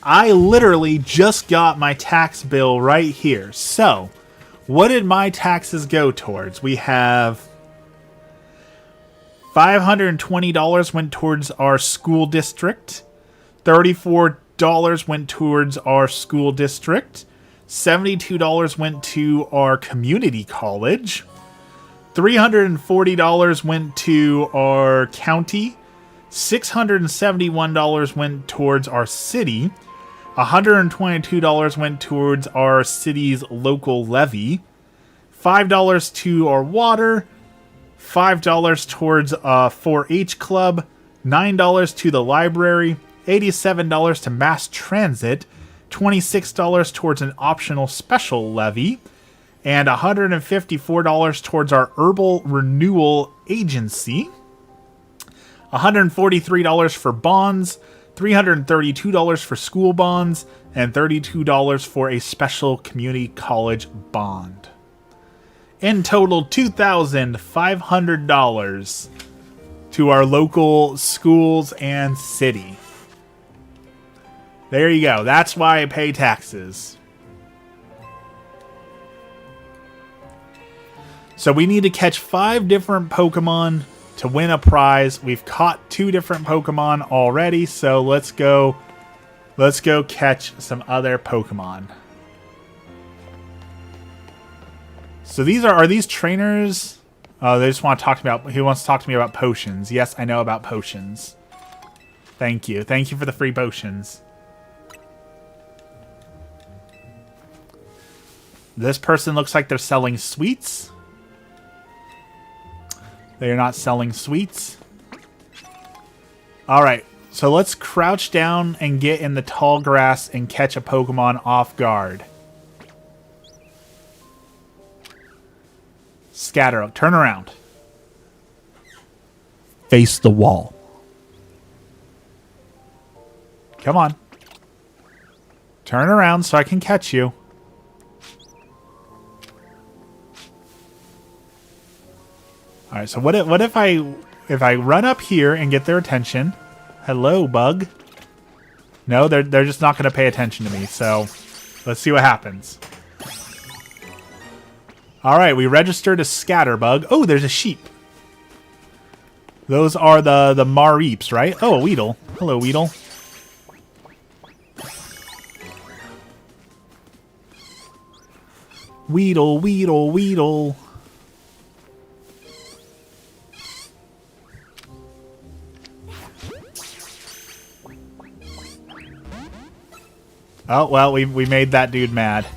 I literally just got my tax bill right here. So what did my taxes go towards? We have $520 went towards our school district. $34 went towards our school district. $72 went to our community college. $340 went to our county. $671 went towards our city. $122 went towards our city's local levy, $5 to our water, $5 towards a 4-H club, $9 to the library, $87 to mass transit, $26 towards an optional special levy, and $154 towards our herbal renewal agency, $143 for bonds, $332 for school bonds, and $32 for a special community college bond. In total, $2,500 to our local schools and city. There you go. That's why I pay taxes. So we need to catch 5 different Pokemon to win a prize. We've caught 2 different Pokemon already, so let's go catch some other Pokemon. So these are these trainers? Oh, they just want to talk about. Who wants to talk to me about potions? Yes, I know about potions. Thank you. Thank you for the free potions. This person looks like they're selling sweets. They are not selling sweets. All right. So let's crouch down and get in the tall grass and catch a Pokemon off guard. Scatter, turn around. Face the wall. Come on. Turn around so I can catch you. All right, so what if I run up here and get their attention? Hello, bug. No, they're just not going to pay attention to me. So, let's see what happens. All right, we registered a Scatterbug. Oh, there's a sheep. Those are the Mareeps, right? Oh, a Weedle. Hello, Weedle. Weedle, Weedle, Weedle. Oh, well, we made that dude mad.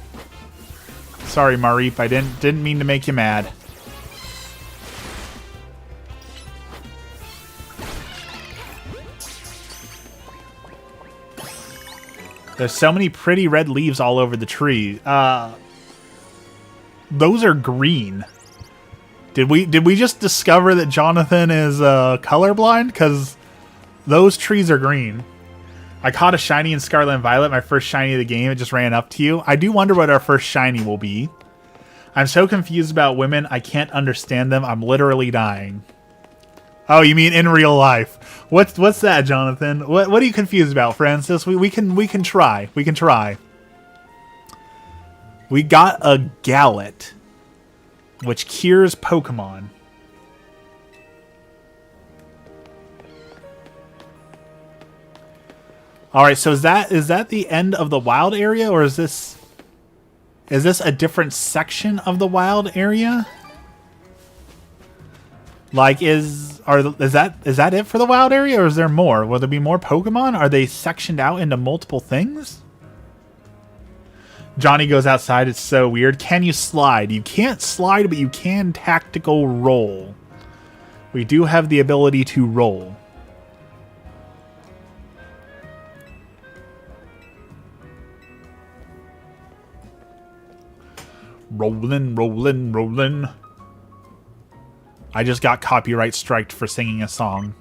Sorry, Mareep, I didn't mean to make you mad. There's so many pretty red leaves all over the tree. Those are green. Did we just discover that Jonathan is colorblind? Because those trees are green. I caught a shiny in Scarlet and Violet, my first shiny of the game. It just ran up to you. I do wonder what our first shiny will be. I'm so confused about women. I can't understand them. I'm literally dying. Oh, you mean in real life? What's that, Jonathan? What are you confused about, Francis? We can try. We can try. We got a Gallet, which cures Pokemon. All right, so is that the end of the wild area, or is this a different section of the wild area? Like, is that it for the wild area, or is there more? Will there be more Pokemon? Are they sectioned out into multiple things? Johnny goes outside. It's so weird. Can you slide? You can't slide, but you can tactical roll. We do have the ability to roll. Rollin', rollin', rollin'. I just got copyright striked for singing a song.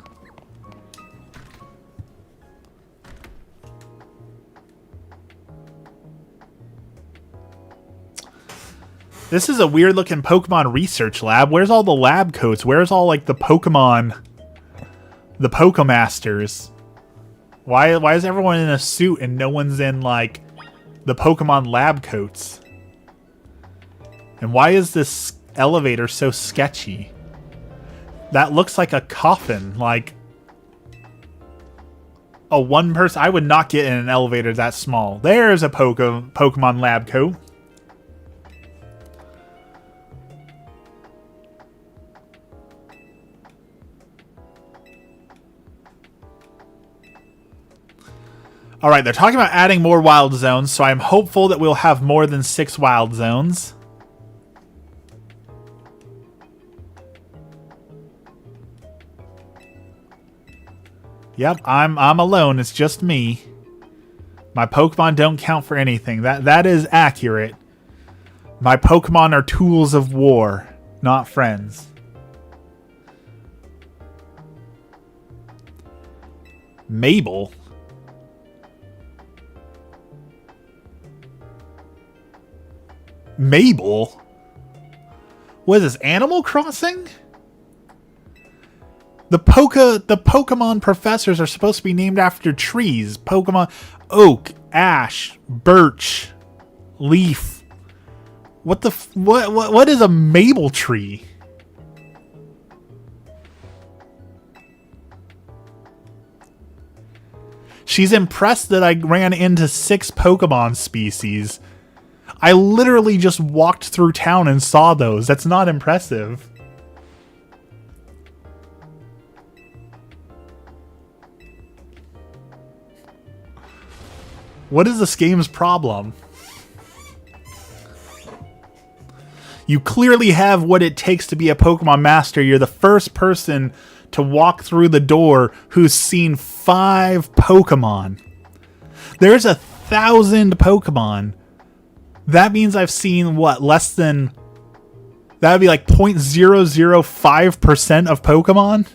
This is a weird looking Pokemon research lab. Where's all the lab coats? Where's all like the Pokemon, the Pokemasters? Why is everyone in a suit and no one's in like the Pokemon lab coats? And why is this elevator so sketchy? That looks like a coffin, like a one person. I would not get in an elevator that small. There's a Pokemon lab coat. All right, they're talking about adding more wild zones, so I'm hopeful that we'll have more than 6 wild zones. Yep, I'm alone. It's just me. My Pokemon don't count for anything. That is accurate. My Pokemon are tools of war, not friends. Mabel. Mabel? What is this, Animal Crossing? The Pokemon professors are supposed to be named after trees. Pokemon Oak, Ash, Birch, Leaf. What is a Mabel tree? She's impressed that I ran into 6 Pokemon species. I literally just walked through town and saw those. That's not impressive. What is this game's problem? You clearly have what it takes to be a Pokemon master. You're the first person to walk through the door who's seen 5 Pokemon. There's 1,000 Pokemon. That means I've seen, what, less than... That would be like 0.005% of Pokemon?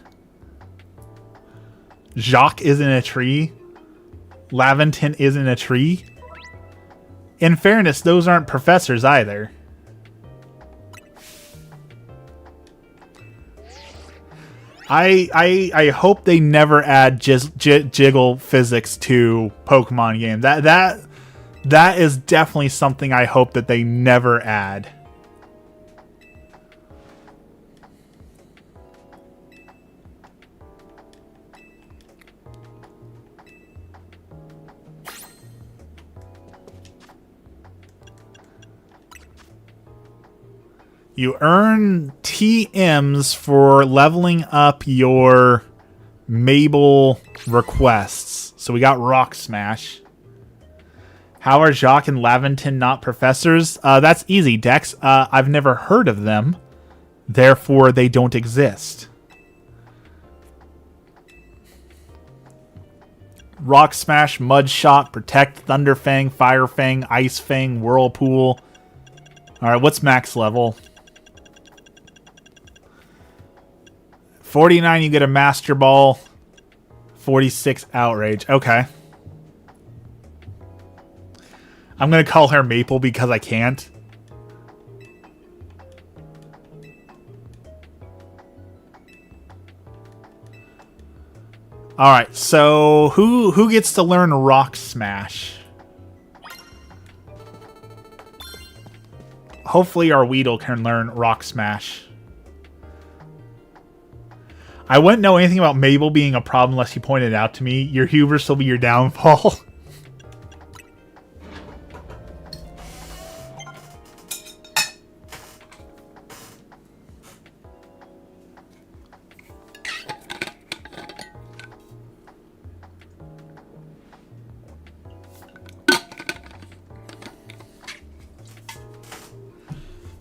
Jacq is in a tree. Laventon is in a tree. In fairness, those aren't professors either. I hope they never add jiggle physics to Pokemon games. That is definitely something I hope that they never add. You earn TMs for leveling up your Mabel requests. So we got Rock Smash. How are Jacq and Laventon not professors? That's easy, Dex. I've never heard of them. Therefore, they don't exist. Rock Smash, Mud Shot, Protect, Thunder Fang, Fire Fang, Ice Fang, Whirlpool. Alright, what's max level? 49, you get a Master Ball. 46, Outrage. Okay. I'm going to call her Maple because I can't. Alright, so who gets to learn Rock Smash? Hopefully our Weedle can learn Rock Smash. I wouldn't know anything about Mabel being a problem unless you pointed it out to me. Your hubris will be your downfall.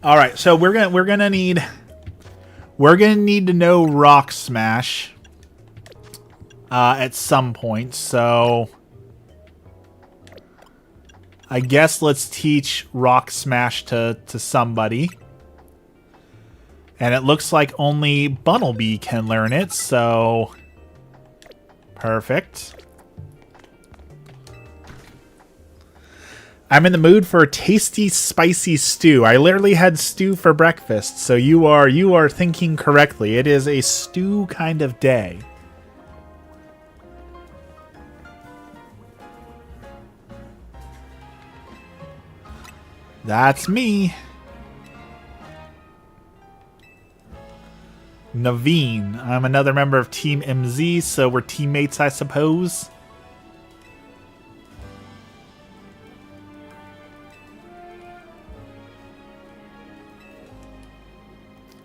All right, so we're gonna need to know Rock Smash at some point. So I guess let's teach Rock Smash to somebody. And it looks like only Bunnelby can learn it, so perfect. I'm in the mood for a tasty, spicy stew. I literally had stew for breakfast, so you are thinking correctly. It is a stew kind of day. That's me. Naveen. I'm another member of Team MZ, so we're teammates, I suppose.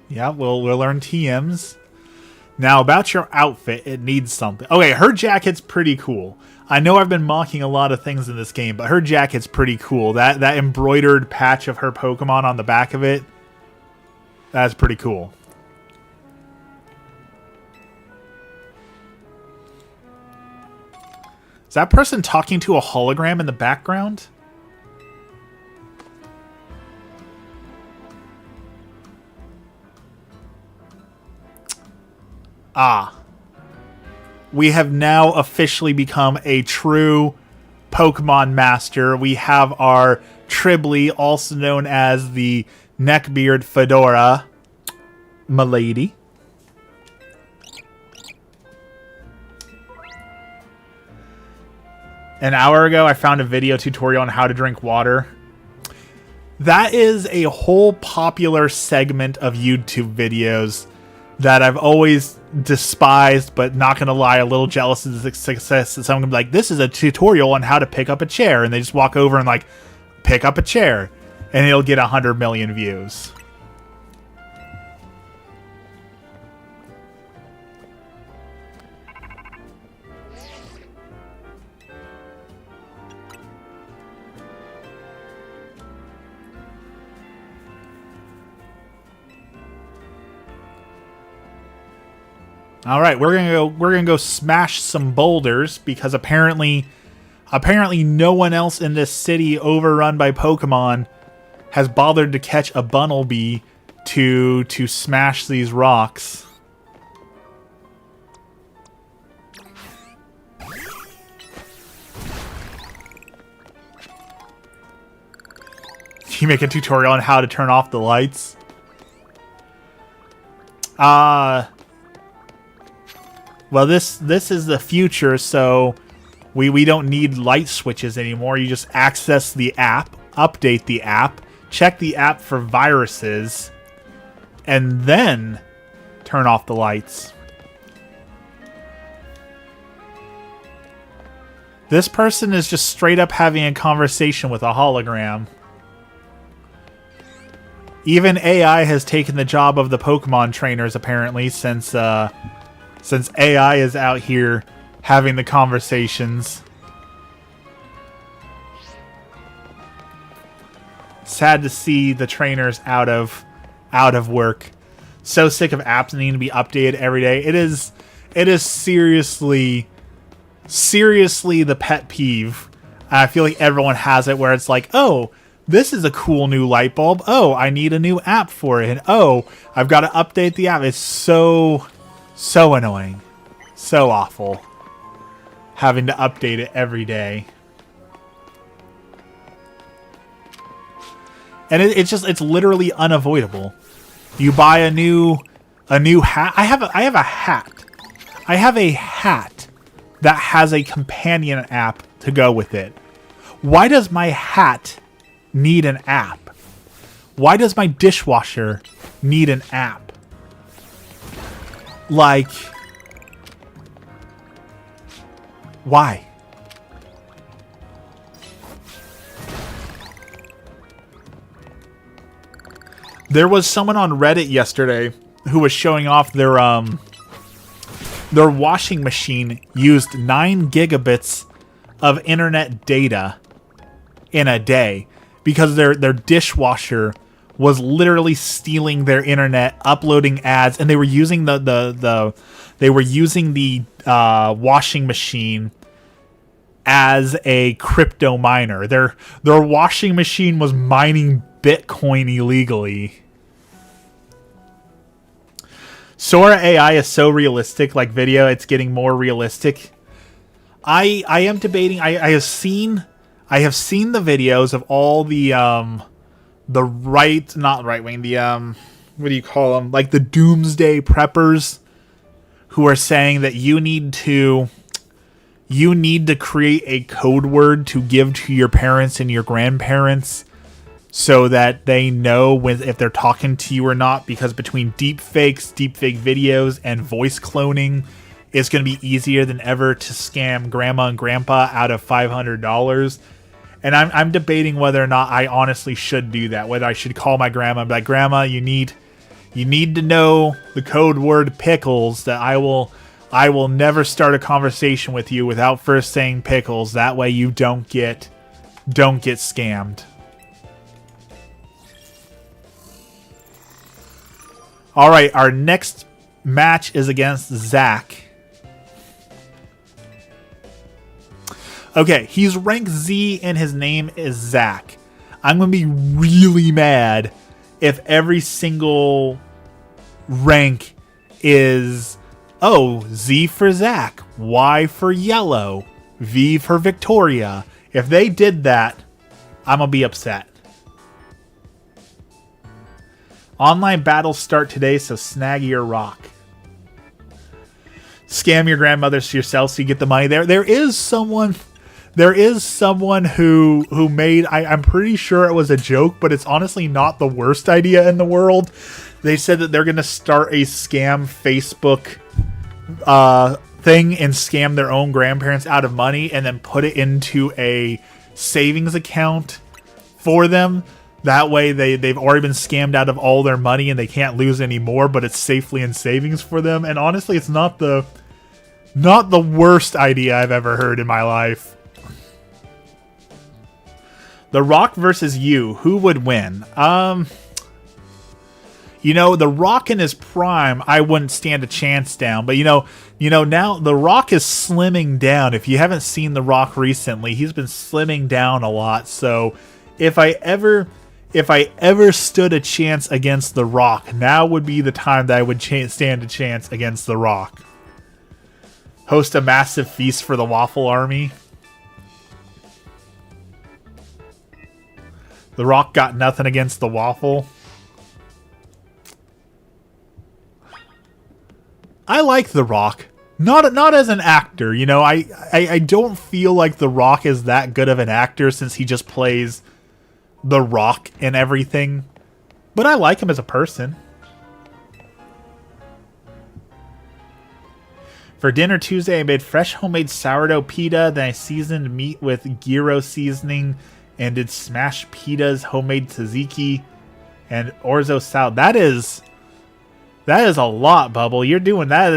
Yeah, we'll learn TMs. Now, about your outfit, it needs something. Okay, her jacket's pretty cool. I know I've been mocking a lot of things in this game, but her jacket's pretty cool. That embroidered patch of her Pokemon on the back of it, that's pretty cool. Is that person talking to a hologram in the background? Ah. We have now officially become a true Pokemon master. We have our Tribly, also known as the Neckbeard Fedora, milady. An hour ago, I found a video tutorial on how to drink water. That is a whole popular segment of YouTube videos that I've always despised, but not gonna lie, a little jealous of the success. That someone can be like, this is a tutorial on how to pick up a chair, and they just walk over and like pick up a chair. and it'll get 100 million views. All right, we're gonna go smash some boulders because apparently no one else in this city overrun by Pokemon has bothered to catch a Bunnelby to smash these rocks. You make a tutorial on how to turn off the lights. Well, this is the future, so we don't need light switches anymore. You just access the app, update the app, check the app for viruses, and then turn off the lights. This person is just straight up having a conversation with a hologram. Even AI has taken the job of the Pokemon trainers, apparently, since AI is out here having the conversations. Sad to see the trainers out of work. So sick of apps needing to be updated every day. It is seriously the pet peeve. I feel like everyone has it where it's like, oh, this is a cool new light bulb. Oh, I need a new app for it. And oh, I've got to update the app. It's so annoying. So awful. Having to update it every day. And it's literally unavoidable. You buy a new hat. I have a hat. I have a hat that has a companion app to go with it. Why does my hat need an app? Why does my dishwasher need an app? Like, why? There was someone on Reddit yesterday who was showing off their washing machine used 9 gigabits of internet data in a day because their dishwasher was literally stealing their internet, uploading ads, and they were using the washing machine as a crypto miner. Their washing machine was mining Bitcoin illegally. Sora AI is so realistic, like video, it's getting more realistic. I am debating. I have seen the videos of all the not right wing, what do you call them? Like the doomsday preppers who are saying that you need to create a code word to give to your parents and your grandparents so that they know if they're talking to you or not, because between deep fake videos and voice cloning, it's going to be easier than ever to scam grandma and grandpa out of $500. And I'm debating whether or not I honestly should do that, whether I should call my grandma and be like, Grandma, you need to know the code word pickles, that I will never start a conversation with you without first saying pickles. That way you don't get scammed. All right, our next match is against Zach. Okay, he's rank Z and his name is Zach. I'm going to be really mad if every single rank is, oh, Z for Zach, Y for Yellow, V for Victoria. If they did that, I'm going to be upset. Online battles start today, so snag your rock. Scam your grandmothers to yourself so you get the money. There is someone who made, I'm pretty sure it was a joke, but it's honestly not the worst idea in the world. They said that they're going to start a scam Facebook thing and scam their own grandparents out of money and then put it into a savings account for them That way they've already been scammed out of all their money and they can't lose any more, but it's safely in savings for them. And honestly, it's not the worst idea I've ever heard in my life. The Rock versus you, who would win? You know, The Rock in his prime, I wouldn't stand a chance down. But you know, now The Rock is slimming down. If you haven't seen The Rock recently, he's been slimming down a lot. So if I ever stood a chance against The Rock, now would be the time that I would stand a chance against The Rock. Host a massive feast for the Waffle Army. The Rock got nothing against the Waffle. I like The Rock. Not as an actor, you know. I don't feel like The Rock is that good of an actor since he just plays The Rock in everything. But I like him as a person. For dinner Tuesday, I made fresh homemade sourdough pita. Then I seasoned meat with gyro seasoning and did smashed pitas, homemade tzatziki, and orzo salad. That is a lot, Bubble. You're doing that.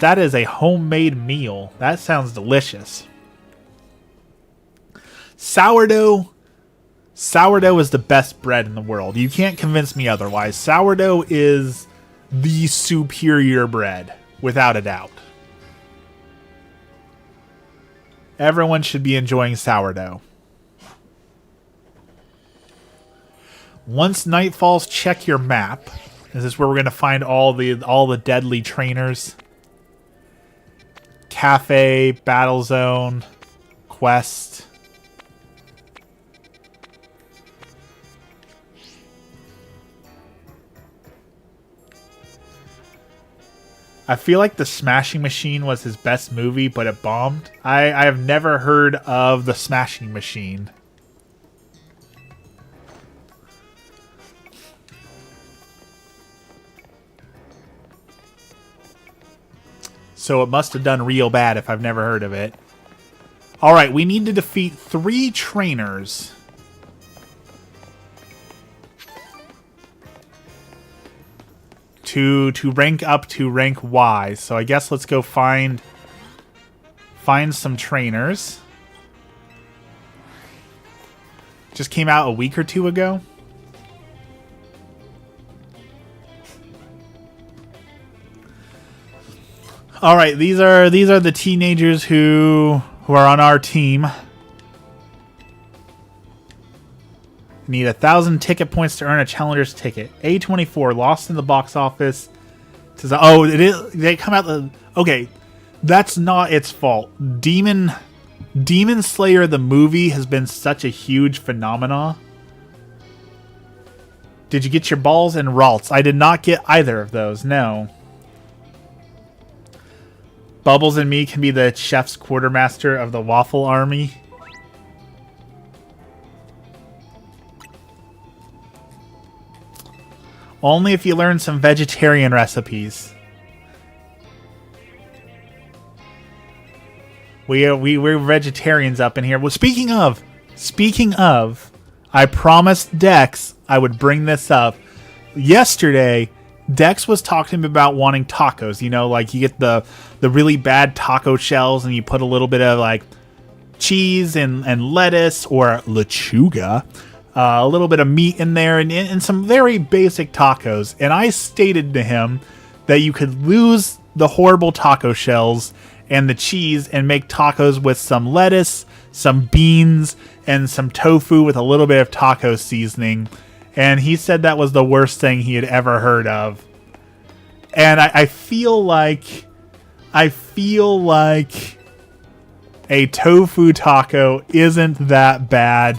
That is a homemade meal. That sounds delicious. Sourdough is the best bread in the world. You can't convince me otherwise. Sourdough is the superior bread, without a doubt. Everyone should be enjoying sourdough. Once night falls, check your map. This is where we're going to find all the deadly trainers. Cafe, Battle Zone, Quest. I feel like The Smashing Machine was his best movie, but it bombed. I have never heard of The Smashing Machine. So it must have done real bad if I've never heard of it. Alright, we need to defeat 3 trainers. To rank up to rank Y. So I guess let's go find some trainers. Just came out a week or 2 ago. All right, these are the teenagers who are on our team. Need 1,000 ticket points to earn a challenger's ticket. A24 lost in the box office. Says, oh, it is. They come out. Okay, that's not its fault. Demon Slayer the movie has been such a huge phenomenon. Did you get your balls and Ralts? I did not get either of those. No. Bubbles and me can be the chef's quartermaster of the Waffle Army. Only if you learn some vegetarian recipes. We're vegetarians up in here. Well, speaking of, I promised Dex I would bring this up. Yesterday, Dex was talking about wanting tacos. You know, like you get the really bad taco shells and you put a little bit of like cheese and lettuce or lechuga. A little bit of meat in there and some very basic tacos. And I stated to him that you could lose the horrible taco shells and the cheese and make tacos with some lettuce, some beans, and some tofu with a little bit of taco seasoning. And he said that was the worst thing he had ever heard of. And I feel like a tofu taco isn't that bad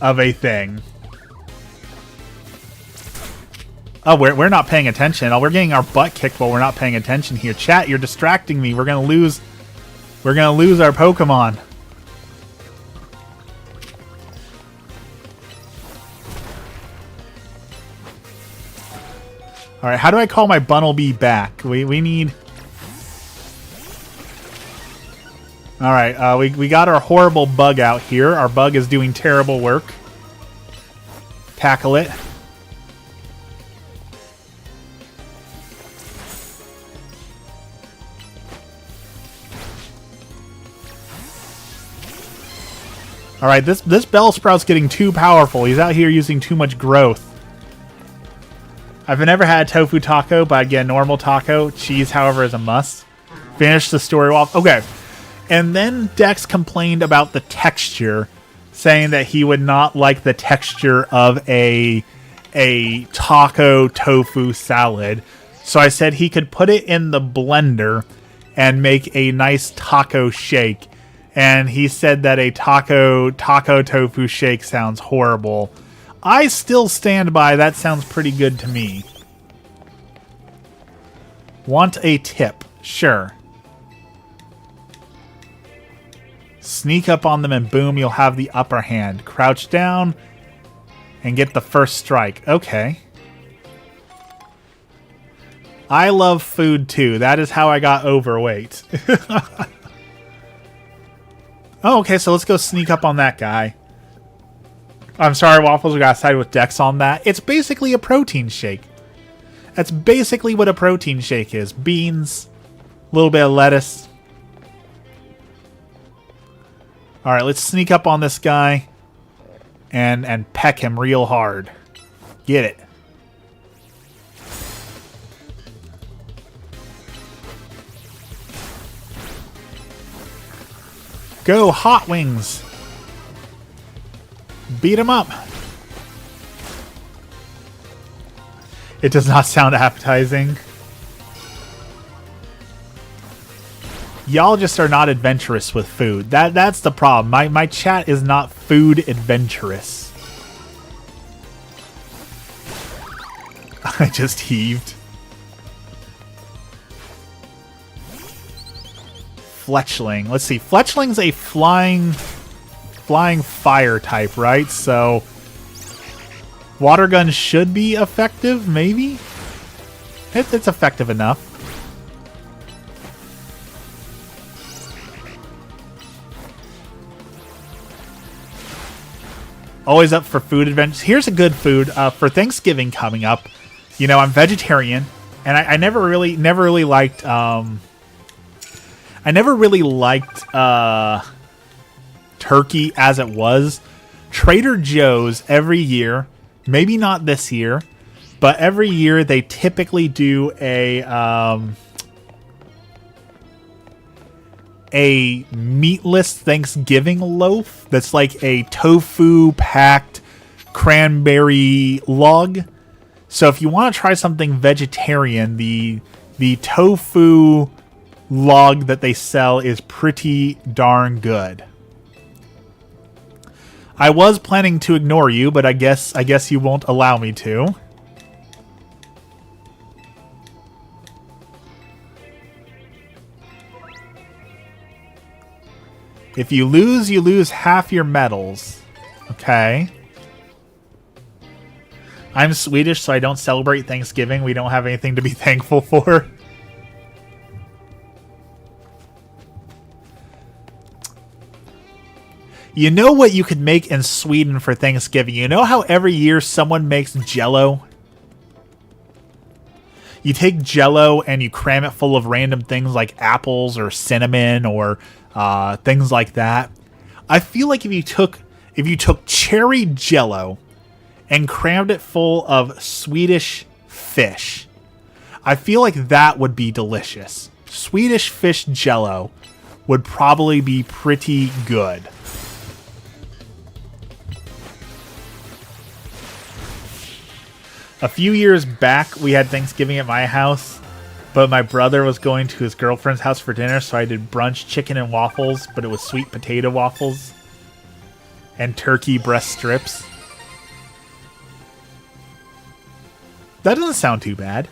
of a thing. Oh, we're not paying attention. Oh, we're getting our butt kicked while we're not paying attention here. Chat, you're distracting me. We're gonna lose our Pokemon. Alright, how do I call my Bunnelby back? We need... Alright, we got our horrible bug out here. Our bug is doing terrible work. Tackle it. Alright, this Bellsprout's getting too powerful. He's out here using too much growth. I've never had a tofu taco, but again, normal taco. Cheese, however, is a must. Finish the story off. Okay. And then Dex complained about the texture, saying that he would not like the texture of a taco tofu salad. So I said he could put it in the blender and make a nice taco shake. And he said that a taco tofu shake sounds horrible. I still stand by that sounds pretty good to me. Want a tip? Sure. Sneak up on them and boom, you'll have the upper hand. Crouch down and get the first strike. Okay. I love food too. That is how I got overweight. Oh, okay, so let's go sneak up on that guy. I'm sorry, Waffles, we got to side with Dex on that. It's basically a protein shake. That's basically what a protein shake is. Beans, a little bit of lettuce. Alright, let's sneak up on this guy and peck him real hard. Get it. Go, Hot Wings! Beat him up! It does not sound appetizing. Y'all just are not adventurous with food. That's the problem. My chat is not food adventurous. I just heaved. Fletchling. Let's see. Fletchling's a flying fire type, right? So water gun should be effective, maybe? It's effective enough. Always up for food adventures. Here's a good food for Thanksgiving coming up. You know, I'm vegetarian, and I never really liked turkey as it was. Trader Joe's every year, maybe not this year, but every year they typically do a meatless Thanksgiving loaf that's like a tofu packed cranberry log. So if you want to try something vegetarian, the tofu log that they sell is pretty darn good. I was planning to ignore you, but I guess you won't allow me to. If you lose half your medals. Okay. I'm Swedish, so I don't celebrate Thanksgiving. We don't have anything to be thankful for. You know what you could make in Sweden for Thanksgiving? You know how every year someone makes Jell-O? You take Jell-O and you cram it full of random things like apples or cinnamon or things like that. I feel like if you took cherry Jell-O and crammed it full of Swedish fish, I feel like that would be delicious. Swedish fish Jell-O would probably be pretty good. A few years back, we had Thanksgiving at my house, but my brother was going to his girlfriend's house for dinner, so I did brunch chicken and waffles, but it was sweet potato waffles and turkey breast strips. That doesn't sound too bad.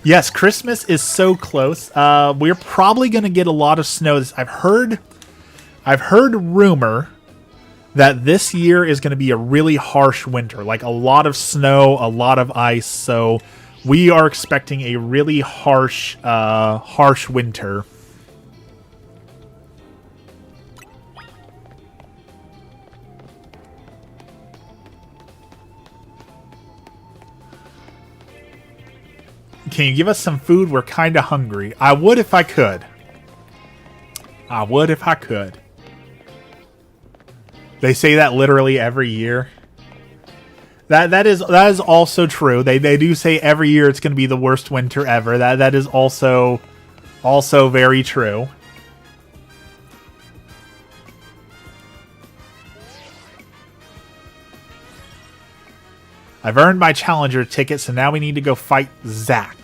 Yes, Christmas is so close. We're probably going to get a lot of snow. I've heard rumor that this year is going to be a really harsh winter, like a lot of snow, a lot of ice. So we are expecting a really harsh winter. Can you give us some food? We're kind of hungry. I would if I could. I would if I could. They say that literally every year. That is also true. They do say every year it's going to be the worst winter ever. That is also very true. I've earned my challenger ticket, so now we need to go fight Zack.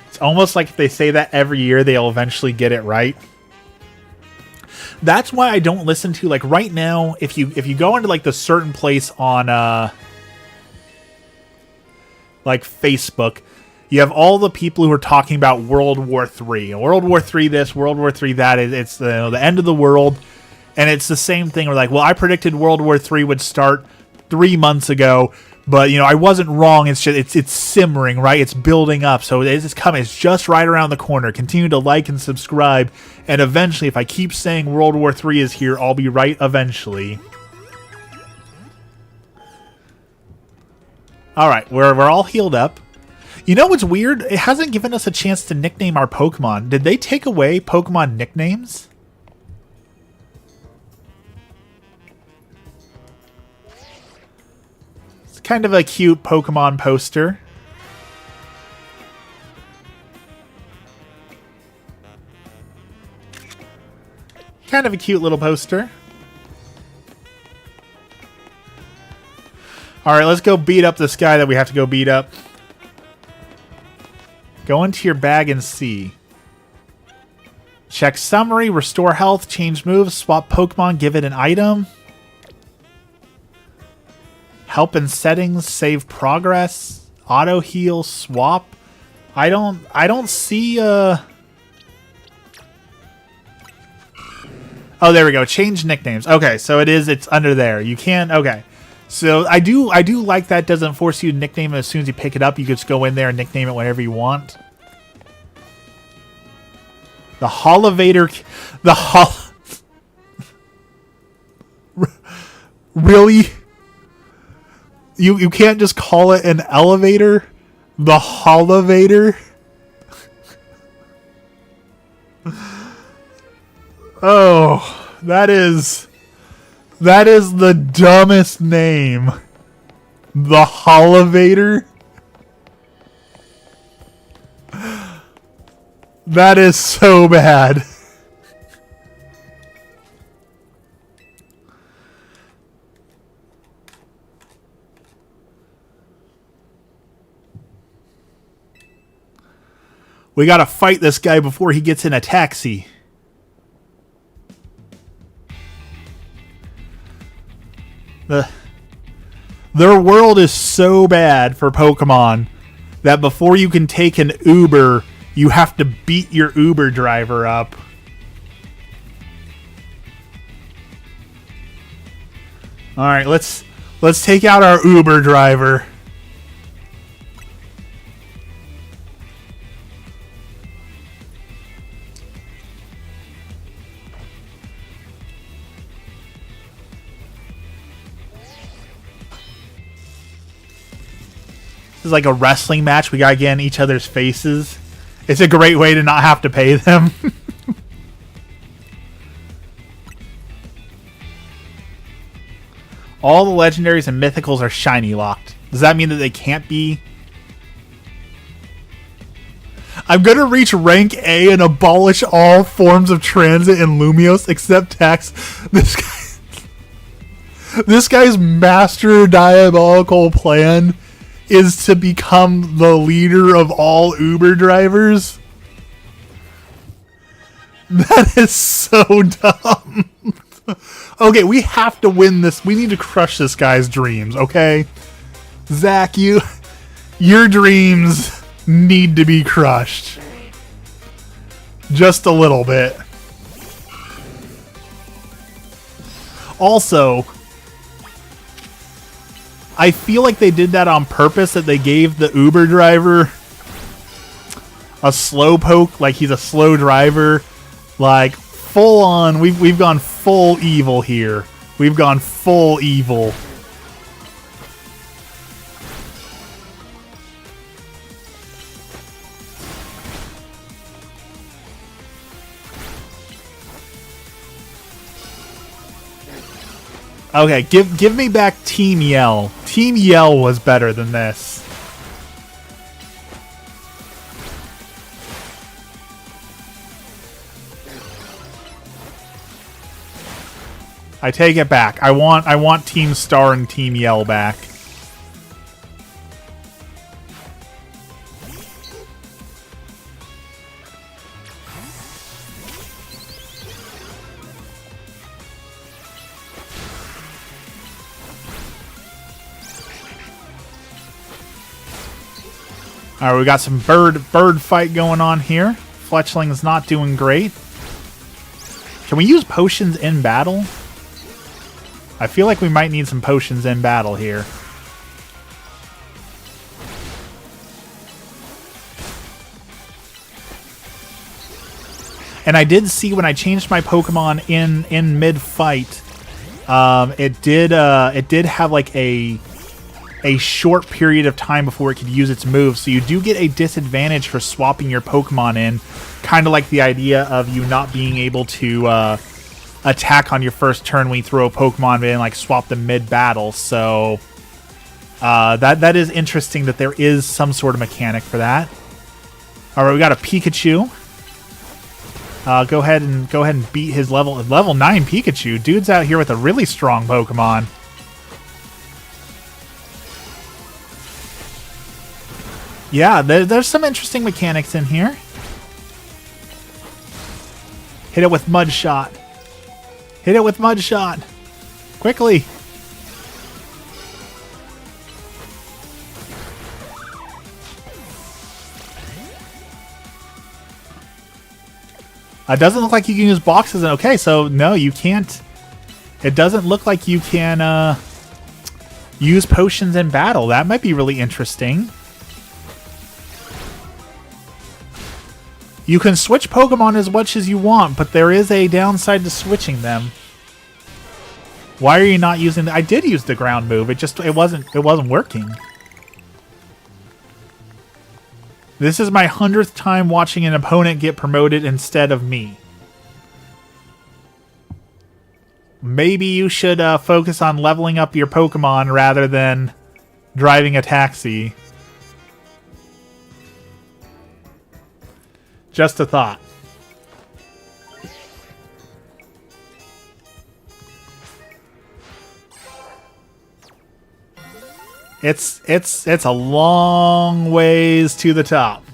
It's almost like if they say that every year, they'll eventually get it right. That's why I don't listen to, like, right now, if you go into, like, the certain place on, like, Facebook, you have all the people who are talking about World War III. World War III this, World War III that. It's the end of the world. And it's the same thing. We're like, well, I predicted World War III would start 3 months ago. But, you know, I wasn't wrong. It's just, it's simmering, right? It's building up. So it's coming. It's just right around the corner. Continue to like and subscribe. And eventually, if I keep saying World War III is here, I'll be right eventually. All right, we're all healed up. You know what's weird? It hasn't given us a chance to nickname our Pokemon. Did they take away Pokemon nicknames? It's kind of a cute Pokemon poster. Kind of a cute little poster. Alright, let's go beat up this guy that we have to go beat up. Go into your bag and see. Check summary, restore health, change moves, swap Pokemon, give it an item. Help in settings, save progress, auto heal, swap. I don't see Oh, there we go. Change nicknames. Okay, so it's under there. You can okay. So I do like that. Doesn't force you to nickname it as soon as you pick it up. You can just go in there and nickname it whenever you want. The Holovator. Really? You can't just call it an elevator? The Holovator? Oh, that is the dumbest name. The Holovator? That is so bad. We gotta fight this guy before he gets in a taxi. Their world is so bad for Pokemon that before you can take an Uber, you have to beat your Uber driver up. All right, let's take out our Uber driver. This is like a wrestling match. We gotta get in each other's faces. It's a great way to not have to pay them. All the legendaries and mythicals are shiny locked. Does that mean that they can't be? I'm gonna reach rank A and abolish all forms of transit in Lumiose except tax. This guy's master diabolical plan is to become the leader of all Uber drivers. That is so dumb. Okay, we have to win this. We need to crush this guy's dreams, okay? Zack, your dreams need to be crushed. Just a little bit. Also, I feel like they did that on purpose, that they gave the Uber driver a slowpoke, like he's a slow driver, like full on. We've gone full evil here. We've gone full evil. Okay, give me back Team Yell. Team Yell was better than this. I take it back. I want Team Star and Team Yell back. Alright, we got some bird fight going on here. Fletchling's not doing great. Can we use potions in battle? I feel like we might need some potions in battle here. And I did see when I changed my Pokemon in mid-fight, it did have like a short period of time before it could use its move, so you do get a disadvantage for swapping your Pokemon in, kind of like the idea of you not being able to attack on your first turn when you throw a Pokemon in, like swap them mid-battle. So that is interesting that there is some sort of mechanic for that. All right, we got a Pikachu. Go ahead and beat his level 9 Pikachu. Dude's out here with a really strong Pokemon. Yeah, there's some interesting mechanics in here. Hit it with Mud Shot. Hit it with Mud Shot. Quickly. It doesn't look like you can use boxes. Okay, so no, you can't. It doesn't look like you can use potions in battle. That might be really interesting. You can switch Pokemon as much as you want, but there is a downside to switching them. Why are you not using I did use the ground move. It wasn't working. This is my 100th time watching an opponent get promoted instead of me. Maybe you should focus on leveling up your Pokemon rather than driving a taxi. Just a thought. It's a long ways to the top.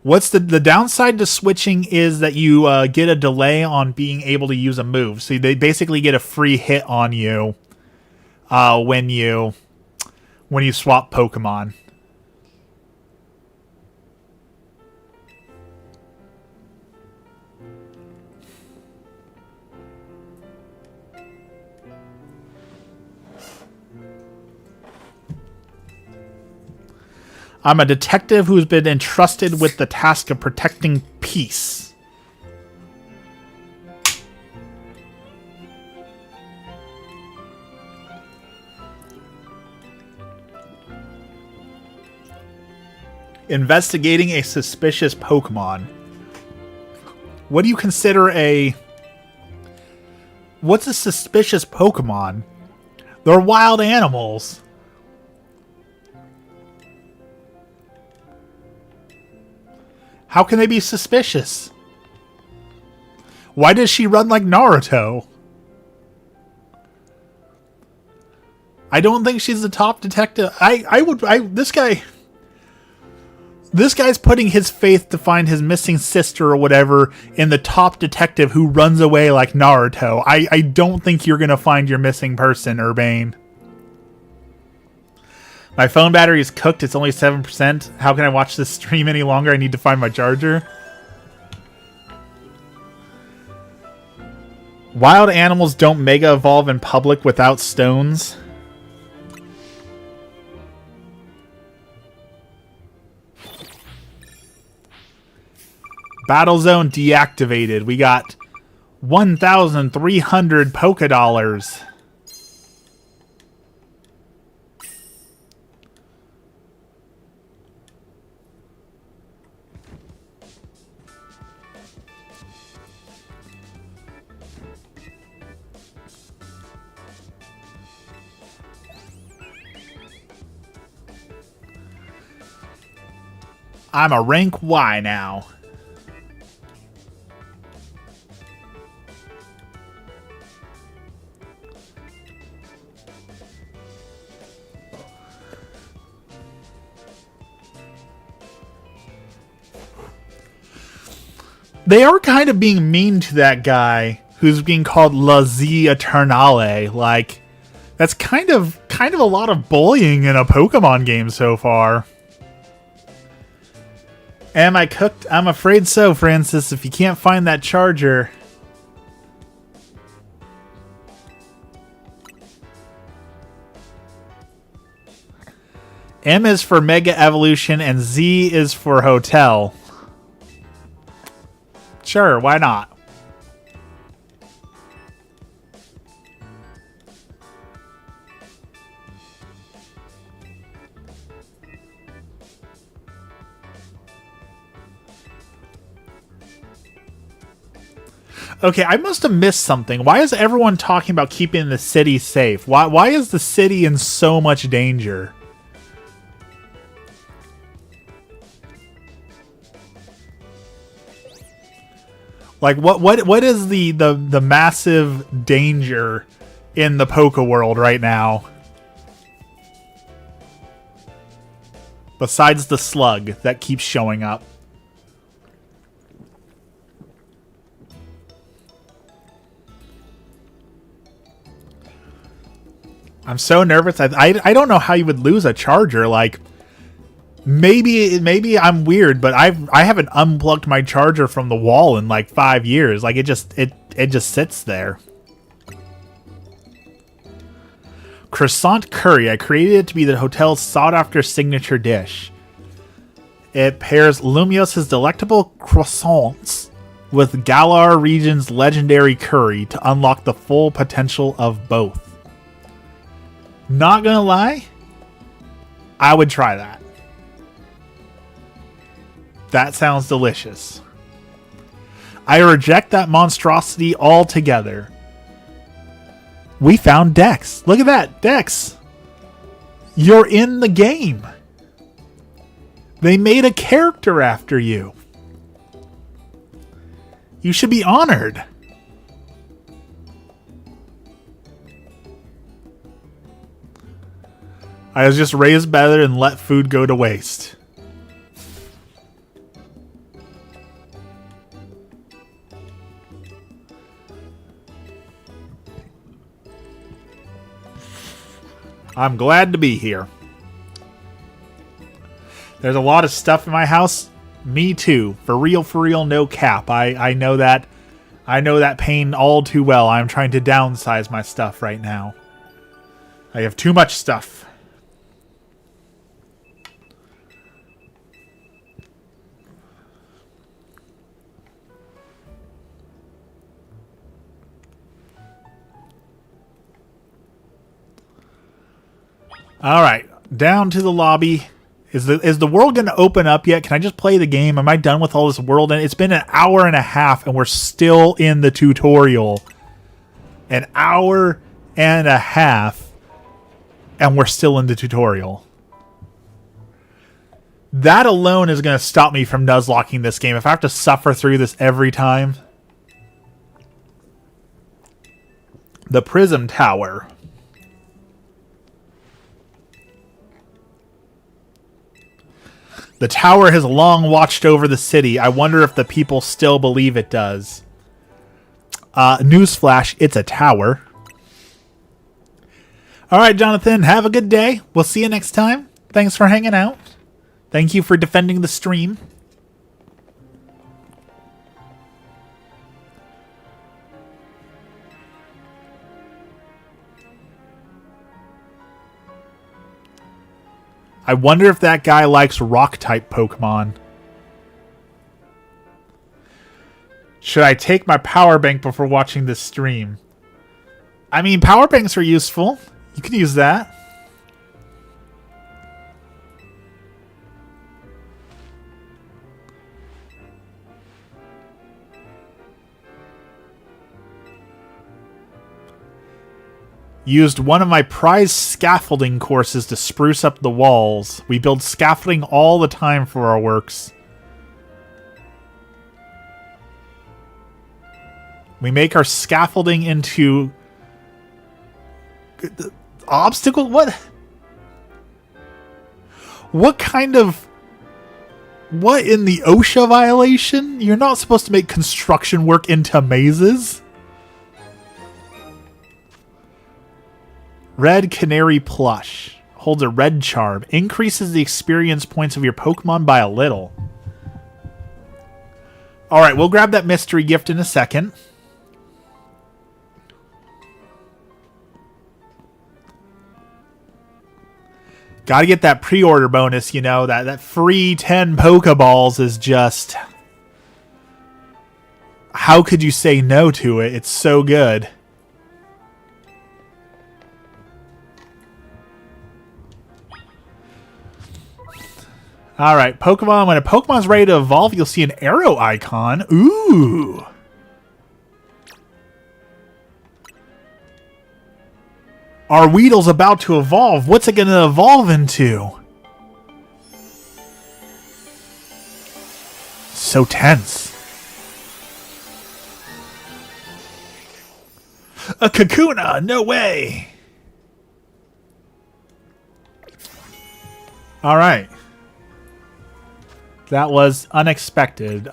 What's the downside to switching is that you get a delay on being able to use a move. So they basically get a free hit on you when you swap Pokemon. I'm a detective who's been entrusted with the task of protecting peace. Investigating a suspicious Pokemon. What do you consider a... What's a suspicious Pokemon? They're wild animals. How can they be suspicious? Why does she run like Naruto? I don't think she's the top detective. This guy's putting his faith to find his missing sister or whatever in the top detective who runs away like Naruto. I don't think you're gonna find your missing person, Urbane. My phone battery is cooked. It's only 7%. How can I watch this stream any longer? I need to find my charger. Wild animals don't mega evolve in public without stones. Battle zone deactivated. We got 1,300 Poké Dollars. I'm a rank Y now. They are kind of being mean to that guy who's being called La Z Eternale. Like, that's kind of a lot of bullying in a Pokemon game so far. Am I cooked? I'm afraid so, Francis. If you can't find that charger. M is for Mega Evolution and Z is for Hotel. Sure, why not? Okay, I must have missed something. Why is everyone talking about keeping the city safe? Why is the city in so much danger? Like, what is the massive danger in the Poké world right now? Besides the slug that keeps showing up. I'm so nervous. I don't know how you would lose a charger. Like, maybe I'm weird, but I haven't unplugged my charger from the wall in like 5 years. Like, it just sits there. Croissant curry. I created it to be the hotel's sought-after signature dish. It pairs Lumios's delectable croissants with Galar region's legendary curry to unlock the full potential of both. Not gonna lie, I would try that. That sounds delicious. I reject that monstrosity altogether. We found Dex. Look at that, Dex. You're in the game. They made a character after you. You should be honored. I was just raised better and let food go to waste. I'm glad to be here. There's a lot of stuff in my house. Me too. For real, no cap. I know that. I know that pain all too well. I'm trying to downsize my stuff right now. I have too much stuff. All right, down to the lobby. Is the world going to open up yet? Can I just play the game? Am I done with all this world? And it's been an hour and a half, and we're still in the tutorial. An hour and a half, and we're still in the tutorial. That alone is going to stop me from nuzlocking this game. If I have to suffer through this every time. The Prism Tower. The tower has long watched over the city. I wonder if the people still believe it does. Newsflash, it's a tower. Alright, Jonathan, have a good day. We'll see you next time. Thanks for hanging out. Thank you for defending the stream. I wonder if that guy likes rock-type Pokemon. Should I take my power bank before watching this stream? I mean, power banks are useful. You can use that. Used one of my prize scaffolding courses to spruce up the walls. We build scaffolding all the time for our works. We make our scaffolding into... obstacle? What? What kind of... what in the OSHA violation? You're not supposed to make construction work into mazes. Red Canary Plush. Holds a red charm. Increases the experience points of your Pokemon by a little. Alright, we'll grab that mystery gift in a second. Gotta get that pre-order bonus, you know. That free 10 Pokeballs is just... how could you say no to it? It's so good. Alright, Pokemon. When a Pokemon's ready to evolve, you'll see an arrow icon. Ooh. Our Weedle's about to evolve. What's it going to evolve into? So tense. A Kakuna! No way! Alright. That was unexpected.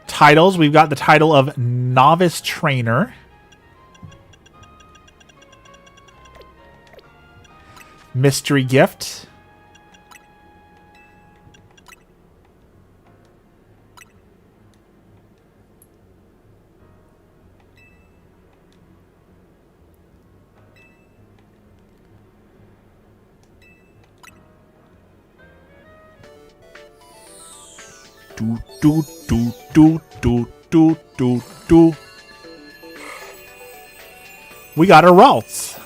Titles. We've got the title of Novice Trainer. Mystery Gift. Do, do, do, do, do, do, do. We got our Ralts.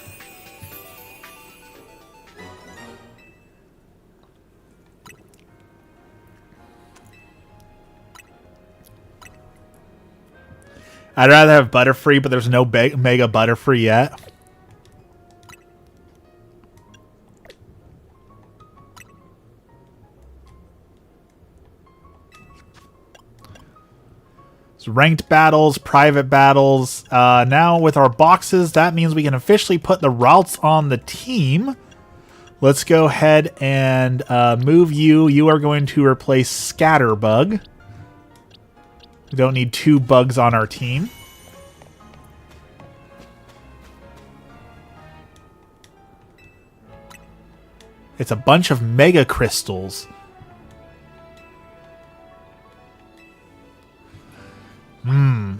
I'd rather have Butterfree, but there's no Mega Butterfree yet. Ranked battles, private battles. Now with our boxes, that means we can officially put the Ralts on the team. Let's go ahead and move you. You are going to replace Scatterbug. We don't need 2 bugs on our team. It's a bunch of Mega Crystals.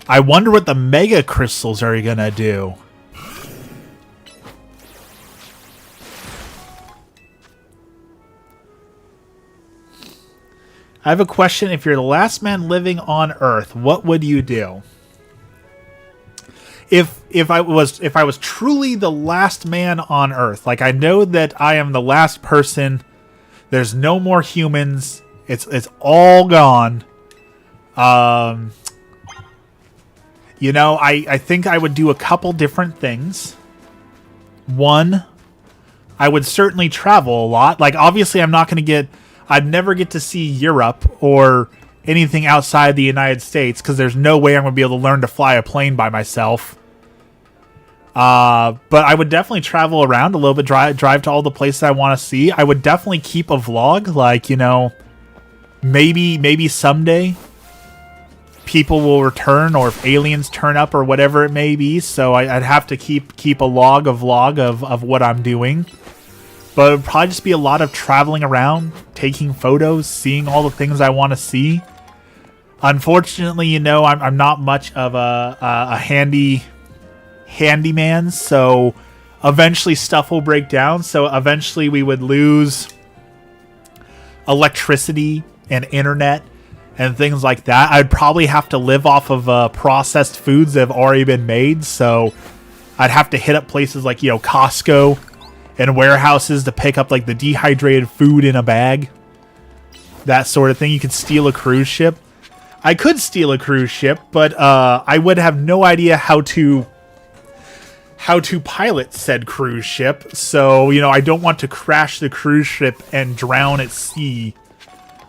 I wonder what the Mega Crystals are gonna do. I have a question. If you're the last man living on Earth, what would you do? If I was truly the last man on Earth, like I know that I am the last person, there's no more humans, it's all gone. You know, I think I would do a couple different things. One, I would certainly travel a lot. Like, obviously, I'd never get to see Europe or anything outside the United States because there's no way I'm going to be able to learn to fly a plane by myself. But I would definitely travel around a little bit, drive to all the places I want to see. I would definitely keep a vlog, like, you know, maybe someday people will return, or if aliens turn up or whatever it may be. So I'd have to keep a vlog of what I'm doing. But it would probably just be a lot of traveling around, taking photos, seeing all the things I want to see. Unfortunately, you know, I'm not much of a handyman, so eventually stuff will break down. So eventually we would lose electricity and internet and things like that. I'd probably have to live off of processed foods that have already been made. So I'd have to hit up places like, you know, Costco and warehouses to pick up like the dehydrated food in a bag. That sort of thing. You could steal a cruise ship. I could steal a cruise ship, but I would have no idea how to pilot said cruise ship. So, you know, I don't want to crash the cruise ship and drown at sea.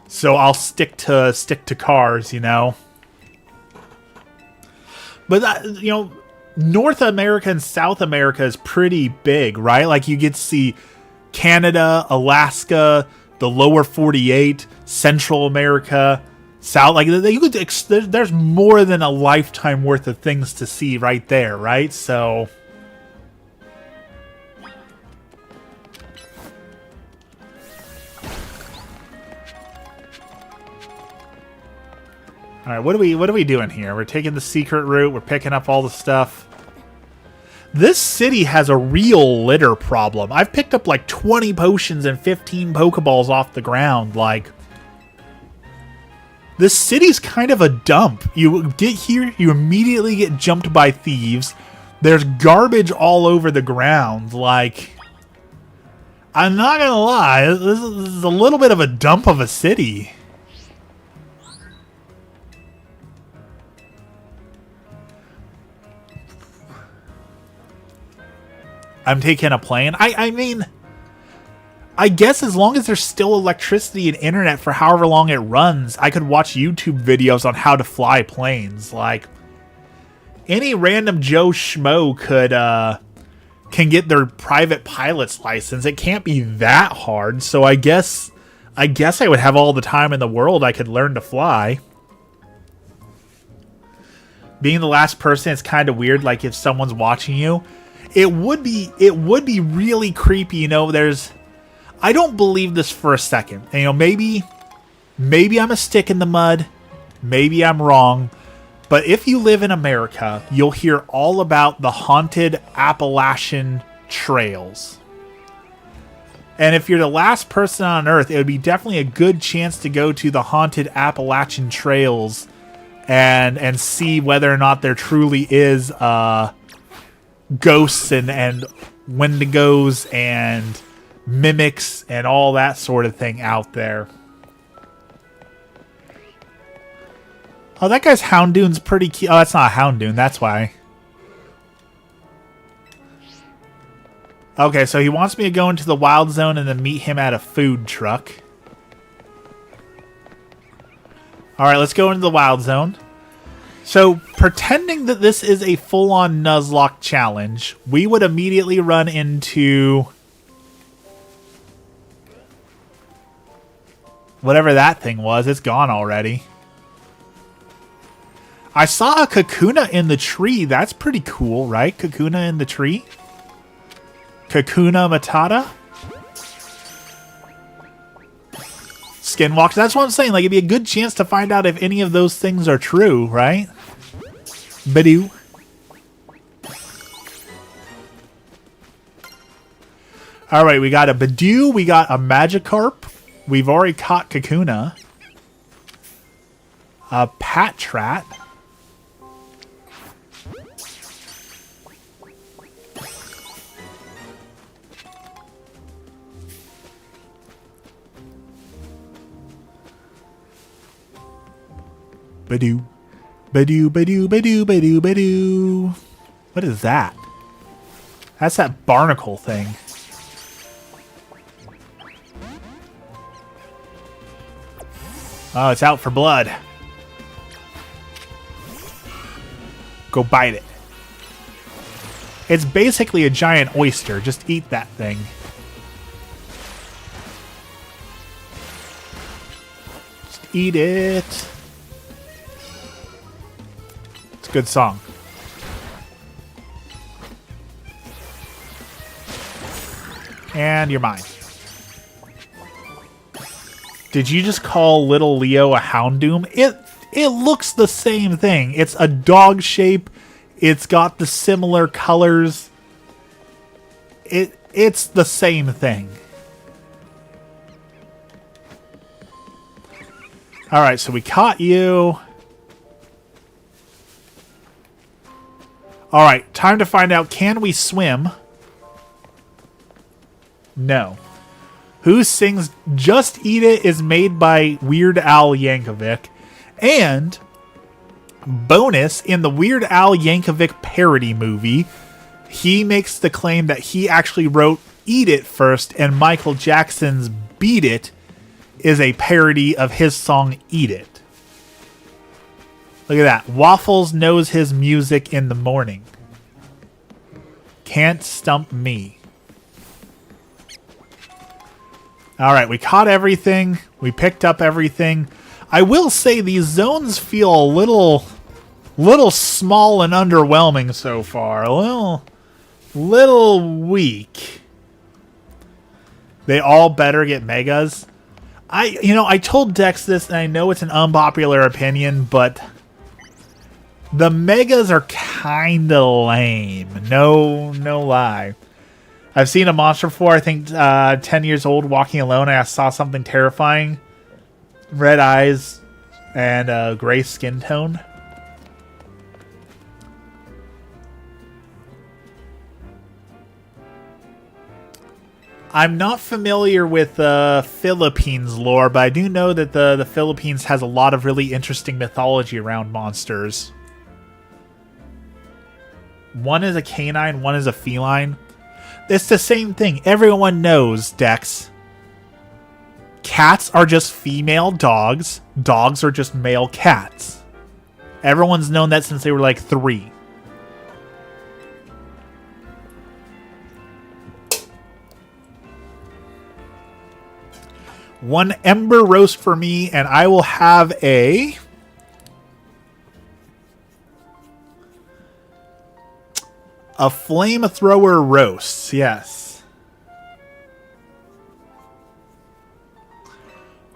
So I'll stick to cars, you know. But you know, North America and South America is pretty big, right? Like you get to see Canada, Alaska, the lower 48, Central America, South. Like there's more than a lifetime worth of things to see right there, right? So all right, what are we doing here? We're taking the secret route. We're picking up all the stuff. This city has a real litter problem. I've picked up like 20 potions and 15 Pokeballs off the ground. Like, this city's kind of a dump. You get here, you immediately get jumped by thieves. There's garbage all over the ground. Like, I'm not gonna lie, this is a little bit of a dump of a city. I'm taking a plane. I mean, I guess as long as there's still electricity and internet for however long it runs, I could watch YouTube videos on how to fly planes. Like, any random Joe Schmo can get their private pilot's license. It can't be that hard. So I guess I would have all the time in the world I could learn to fly. Being the last person, it's kind of weird. Like, if someone's watching you. It would be really creepy, you know. I don't believe this for a second. And, you know, maybe I'm a stick in the mud, maybe I'm wrong, but if you live in America, you'll hear all about the haunted Appalachian trails. And if you're the last person on Earth, it would be definitely a good chance to go to the haunted Appalachian trails and see whether or not there truly is ghosts and wendigos and mimics and all that sort of thing out there. Oh, that guy's Houndoom's pretty cute. Oh, that's not a Houndoom, that's why. Okay, so he wants me to go into the Wild Zone and then meet him at a food truck. Alright, let's go into the Wild Zone. So, pretending that this is a full-on Nuzlocke challenge, we would immediately run into whatever that thing was. It's gone already. I saw a Kakuna in the tree. That's pretty cool, right? Kakuna in the tree? Kakuna Matata? Skinwalker. That's what I'm saying. Like, it'd be a good chance to find out if any of those things are true, right? Badoo. Alright, we got a Badoo. We got a Magikarp. We've already caught Kakuna. A Patrat. Badoo. Badoo, badoo, badoo, badoo, badoo. What is that? That's that barnacle thing. Oh, it's out for blood. Go bite it. It's basically a giant oyster. Just eat that thing. Just eat it. It's a good song. And you're mine. Did you just call little Leo a Houndoom? It looks the same thing. It's a dog shape. It's got the similar colors. It's the same thing. Alright, so we caught you. Alright, time to find out, can we swim? No. Who Sings Just Eat It is made by Weird Al Yankovic. And, bonus, in the Weird Al Yankovic parody movie, he makes the claim that he actually wrote Eat It first, and Michael Jackson's Beat It is a parody of his song Eat It. Look at that. Waffles knows his music in the morning. Can't stump me. Alright, we caught everything. We picked up everything. I will say these zones feel a little small and underwhelming so far. A little weak. They all better get megas. I told Dex this, and I know it's an unpopular opinion, but the megas are kinda lame. No lie. I've seen a monster before, I think 10 years old, walking alone, and I saw something terrifying. Red eyes and gray skin tone. I'm not familiar with Philippines lore, but I do know that the Philippines has a lot of really interesting mythology around monsters. One is a canine, one is a feline. It's the same thing. Everyone knows, Dex. Cats are just female dogs. Dogs are just male cats. Everyone's known that since they were like 3. One ember roast for me, and I will have a flamethrower roast. Yes.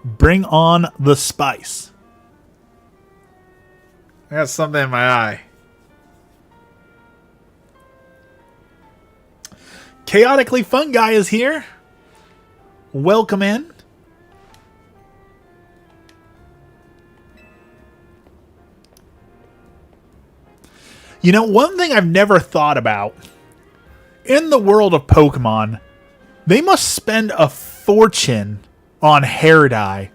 Bring on the spice. I got something in my eye. Chaotically Fun Guy is here. Welcome in. You know, one thing I've never thought about, in the world of Pokemon, they must spend a fortune on hair dye.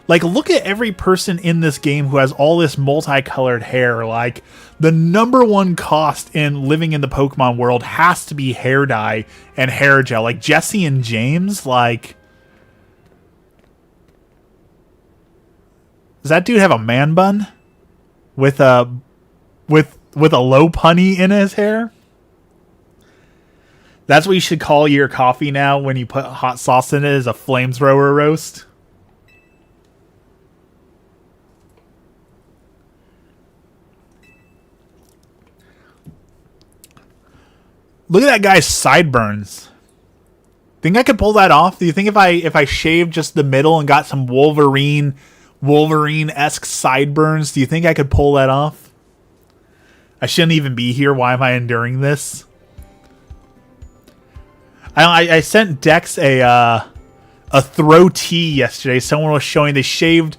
Like, look at every person in this game who has all this multicolored hair. Like, the #1 cost in living in the Pokemon world has to be hair dye and hair gel. Like, Jesse and James, like... Does that dude have a man bun? With a low punny in his hair? That's what you should call your coffee now when you put hot sauce in it, is a flamethrower roast. Look at that guy's sideburns. Think I could pull that off? Do you think if I shaved just the middle and got some Wolverine-esque sideburns, do you think I could pull that off? I shouldn't even be here. Why am I enduring this? I sent Dex a throw tee yesterday. Someone was showing they shaved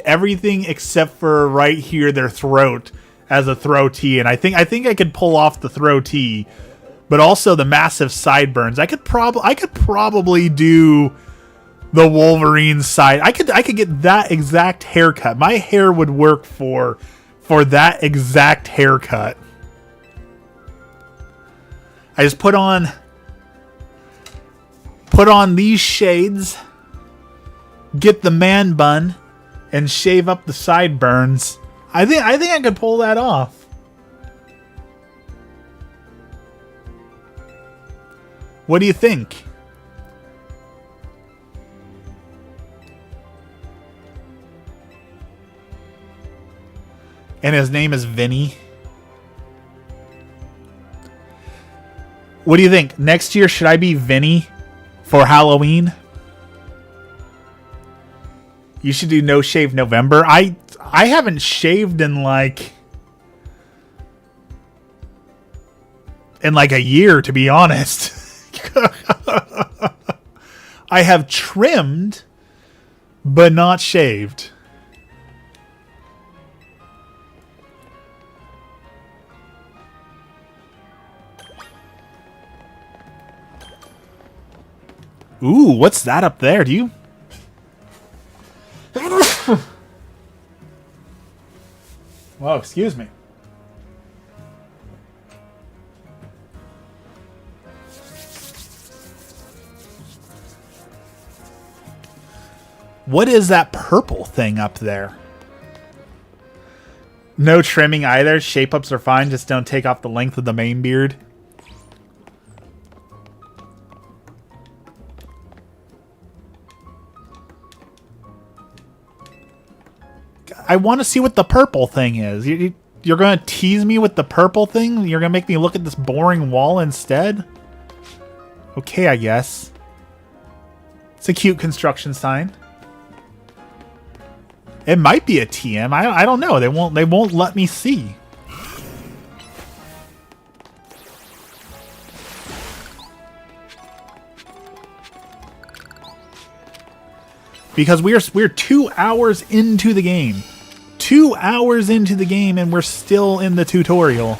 everything except for right here, their throat, as a throw tee, and I think I could pull off the throw tee, but also the massive sideburns. I could probably do the Wolverine side. I could get that exact haircut. My hair would work for that exact haircut. I just put on these shades, get the man bun, and shave up the sideburns. I think I could pull that off. What do you think? And his name is Vinny. What do you think? Next year, should I be Vinny for Halloween? You should do No Shave November. I haven't shaved in like a year, to be honest. I have trimmed, but not shaved. Ooh, what's that up there? Do you... Whoa, excuse me. What is that purple thing up there? No trimming either. Shape-ups are fine. Just don't take off the length of the main beard. I want to see what the purple thing is. You're going to tease me with the purple thing? You're going to make me look at this boring wall instead? Okay, I guess. It's a cute construction sign. It might be a TM. I don't know. They won't let me see. Because we're 2 hours into the game. 2 hours into the game and we're still in the tutorial.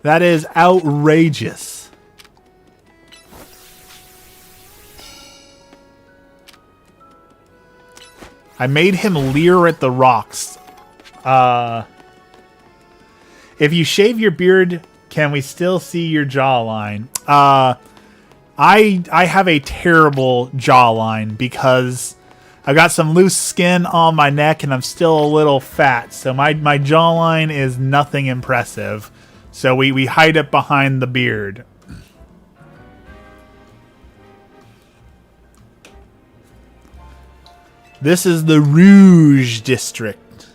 That is outrageous. I made him leer at the rocks. If you shave your beard, can we still see your jawline? I have a terrible jawline because I've got some loose skin on my neck and I'm still a little fat. So my jawline is nothing impressive. So we hide it behind the beard. This is the Rouge District.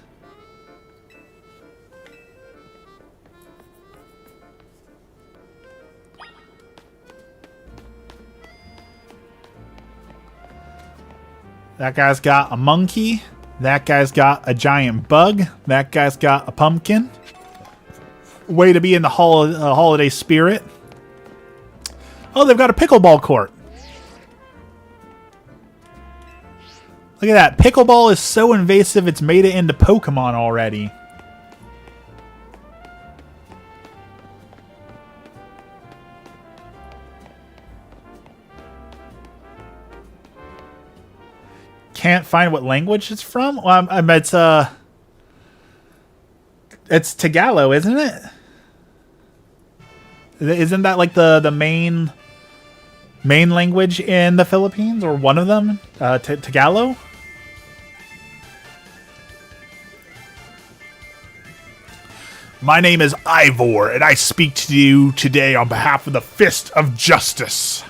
That guy's got a monkey. That guy's got a giant bug. That guy's got a pumpkin. Way to be in the holiday spirit. Oh, they've got a pickleball court. Look at that. Pickleball is so invasive it's made it into Pokemon already. Can't find what language it's from? Well, it's Tagalog, isn't it? Isn't that like the main language in the Philippines, or one of them? Tagalog? My name is Ivor, and I speak to you today on behalf of the Fist of Justice.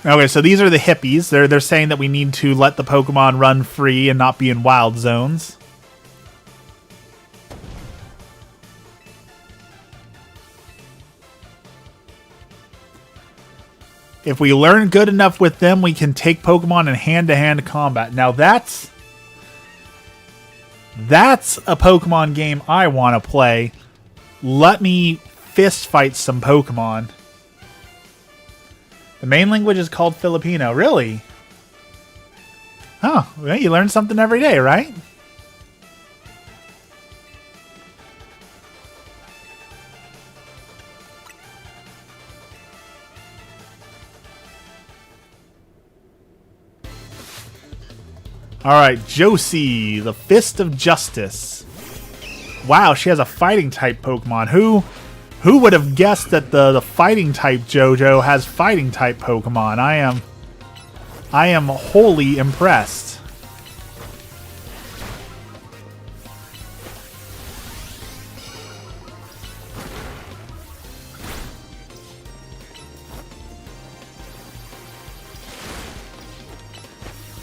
Okay, so these are the hippies. They're saying that we need to let the Pokemon run free and not be in wild zones. If we learn good enough with them, we can take Pokemon in hand-to-hand combat. Now that's a Pokemon game I want to play. Let me fist fight some Pokemon. The main language is called Filipino. Really? Oh, well, you learn something every day, right? Alright, Josie, the Fist of Justice. Wow, she has a fighting type Pokemon. Who would have guessed that the fighting type JoJo has fighting type Pokemon? I am wholly impressed.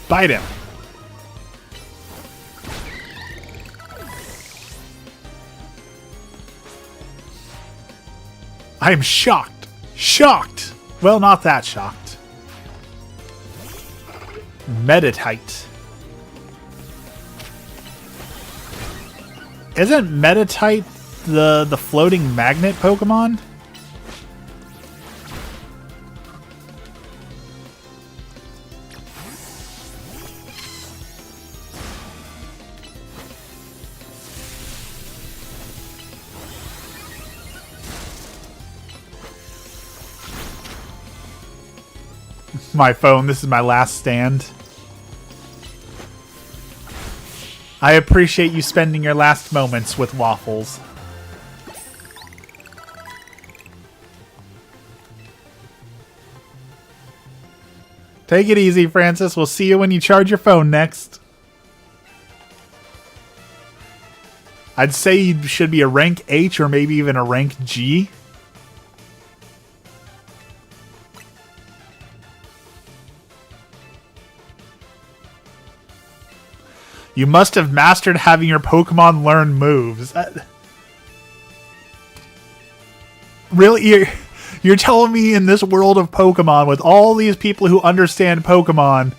Bite him. I am shocked. Shocked. Well, not that shocked. Meditite. Isn't Meditite the floating magnet Pokemon? my phone. This is my last stand. I appreciate you spending your last moments with Waffles. Take it easy, Francis. We'll see you when you charge your phone next. I'd say you should be a rank H or maybe even a rank G. You must have mastered having your Pokemon learn moves. Really? You're telling me in this world of Pokemon, with all these people who understand Pokemon,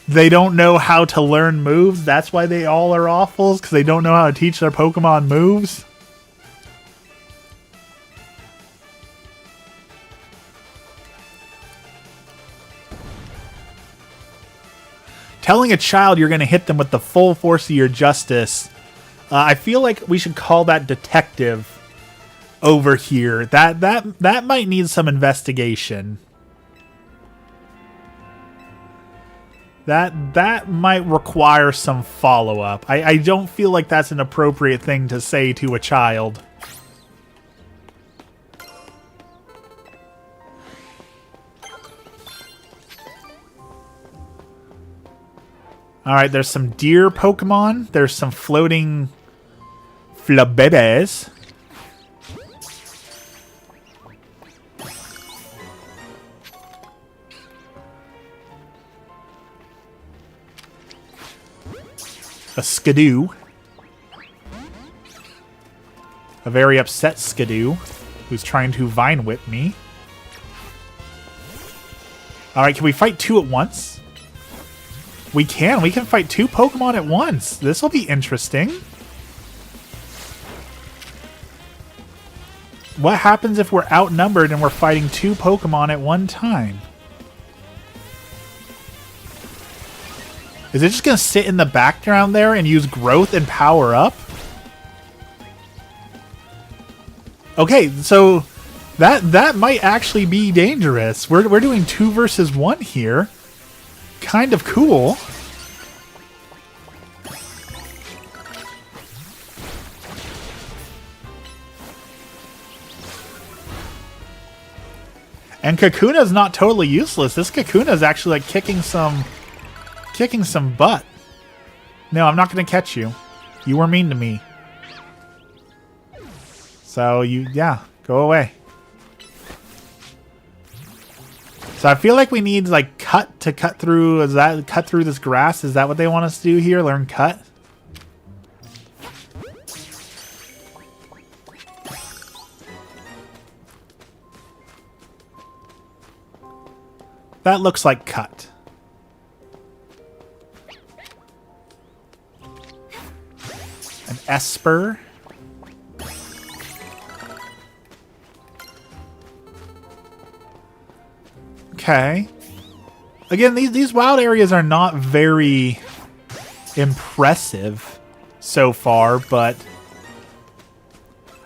they don't know how to learn moves? That's why they all are awfuls? Because they don't know how to teach their Pokemon moves? Telling a child you're going to hit them with the full force of your justice, I feel like we should call that detective over here. That might need some investigation. That might require some follow-up. I don't feel like that's an appropriate thing to say to a child. Alright, there's some deer Pokemon. There's some floating Flabébés. A Skidoo. A very upset Skidoo who's trying to Vine Whip me. Alright, can we fight two at once? We can. We can fight two Pokemon at once. This will be interesting. What happens if we're outnumbered and we're fighting two Pokemon at one time? Is it just going to sit in the background there and use growth and power up? Okay, so that might actually be dangerous. We're doing 2 versus 1 here. Kind of cool. And Kakuna's not totally useless. This Kakuna's actually like kicking some butt. No, I'm not going to catch you. You were mean to me. So yeah, go away. So I feel like we need like cut through. Is that cut through this grass? Is that what they want us to do here? Learn cut? That looks like cut. An Esper. Okay. Again, these wild areas are not very impressive so far, but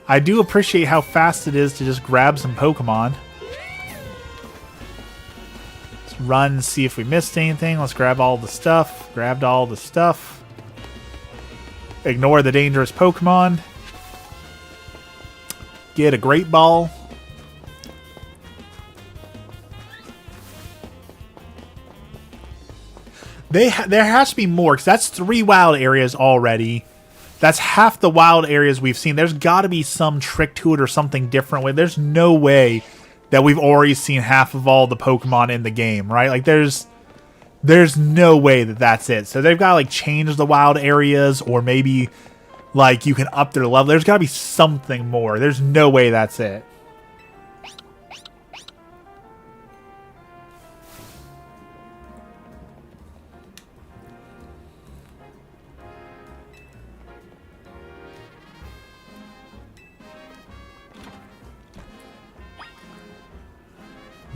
I do appreciate how fast it is to just grab some Pokemon. Let's run and see if we missed anything. Let's grab all the stuff. Grabbed all the stuff. Ignore the dangerous Pokemon. Get a Great Ball. There has to be more, because that's 3 wild areas already. That's half the wild areas we've seen. There's got to be some trick to it or something different. There's no way that we've already seen half of all the Pokemon in the game, right? Like, there's no way that that's it. So they've got to, like, change the wild areas, or maybe, like, you can up their level. There's got to be something more. There's no way that's it.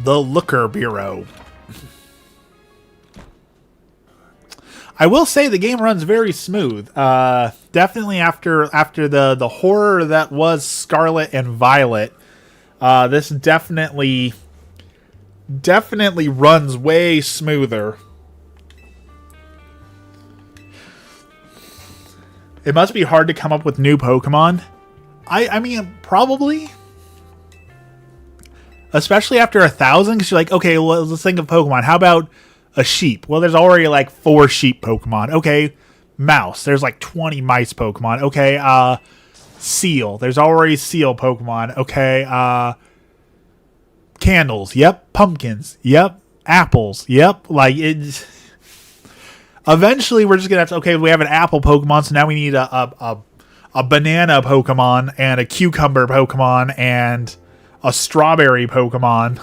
The Looker Bureau. I will say the game runs very smooth. Definitely after the horror that was Scarlet and Violet, this definitely definitely runs way smoother. It must be hard to come up with new Pokemon. I mean, probably. Especially after 1,000, because you're like, okay, well, let's think of Pokemon. How about a sheep? Well, there's already like 4 sheep Pokemon. Okay, mouse. There's like 20 mice Pokemon. Okay, seal. There's already seal Pokemon. Okay, candles. Yep. Pumpkins. Yep. Apples. Yep. Like, it's... Eventually, we're just going to have to... Okay, we have an apple Pokemon, so now we need a banana Pokemon and a cucumber Pokemon and a strawberry Pokemon.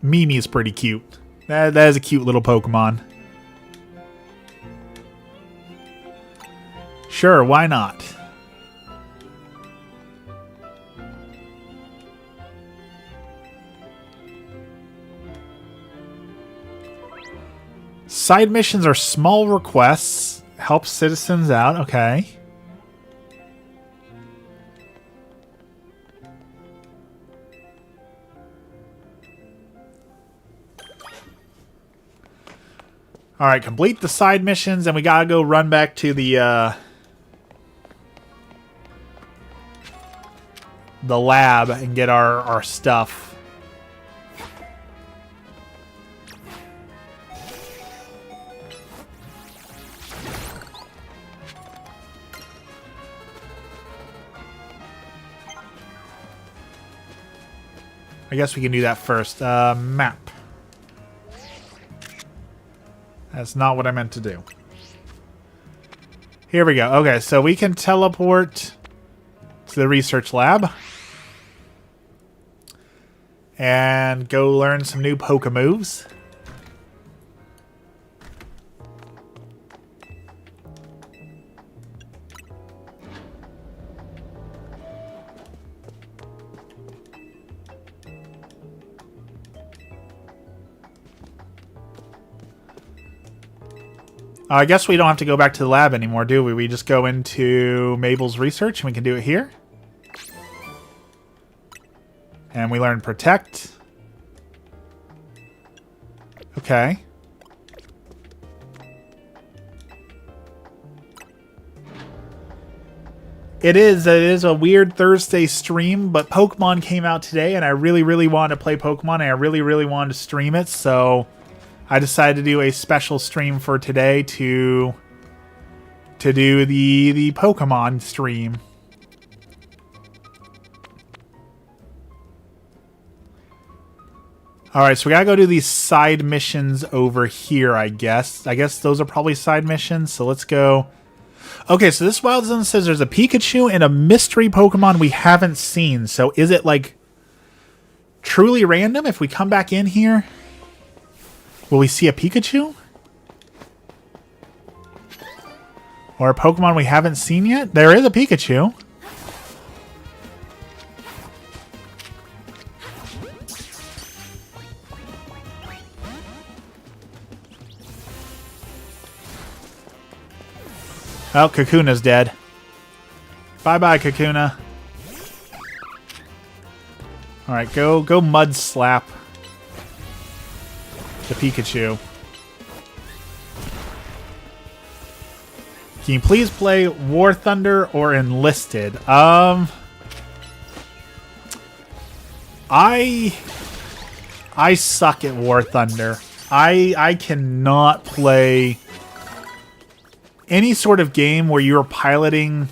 Mimi's pretty cute. That is a cute little Pokemon. Sure, why not? Side missions are small requests. Help citizens out. Okay. Alright, complete the side missions, and we gotta go run back to the lab and get our stuff. I guess we can do that first. Map. That's not what I meant to do. Here we go. Okay, so we can teleport to the research lab and go learn some new Poke moves. I guess we don't have to go back to the lab anymore, do we? We just go into Mabel's research and we can do it here. And we learn Protect. Okay. It is a weird Thursday stream, but Pokemon came out today and I really, really wanted to play Pokemon and I really, really wanted to stream it, so I decided to do a special stream for today to do the Pokemon stream. Alright, so we gotta go do these side missions over here, I guess. I guess those are probably side missions, so let's go. Okay, so this Wild Zone says there's a Pikachu and a mystery Pokemon we haven't seen. So is it, like, truly random if we come back in here? Will we see a Pikachu? Or a Pokemon we haven't seen yet? There is a Pikachu. Oh, Kakuna's dead. Bye-bye, Kakuna. Alright, go Mud Slap the Pikachu. Can you please play War Thunder or Enlisted? I suck at War Thunder. I cannot play any sort of game where you're piloting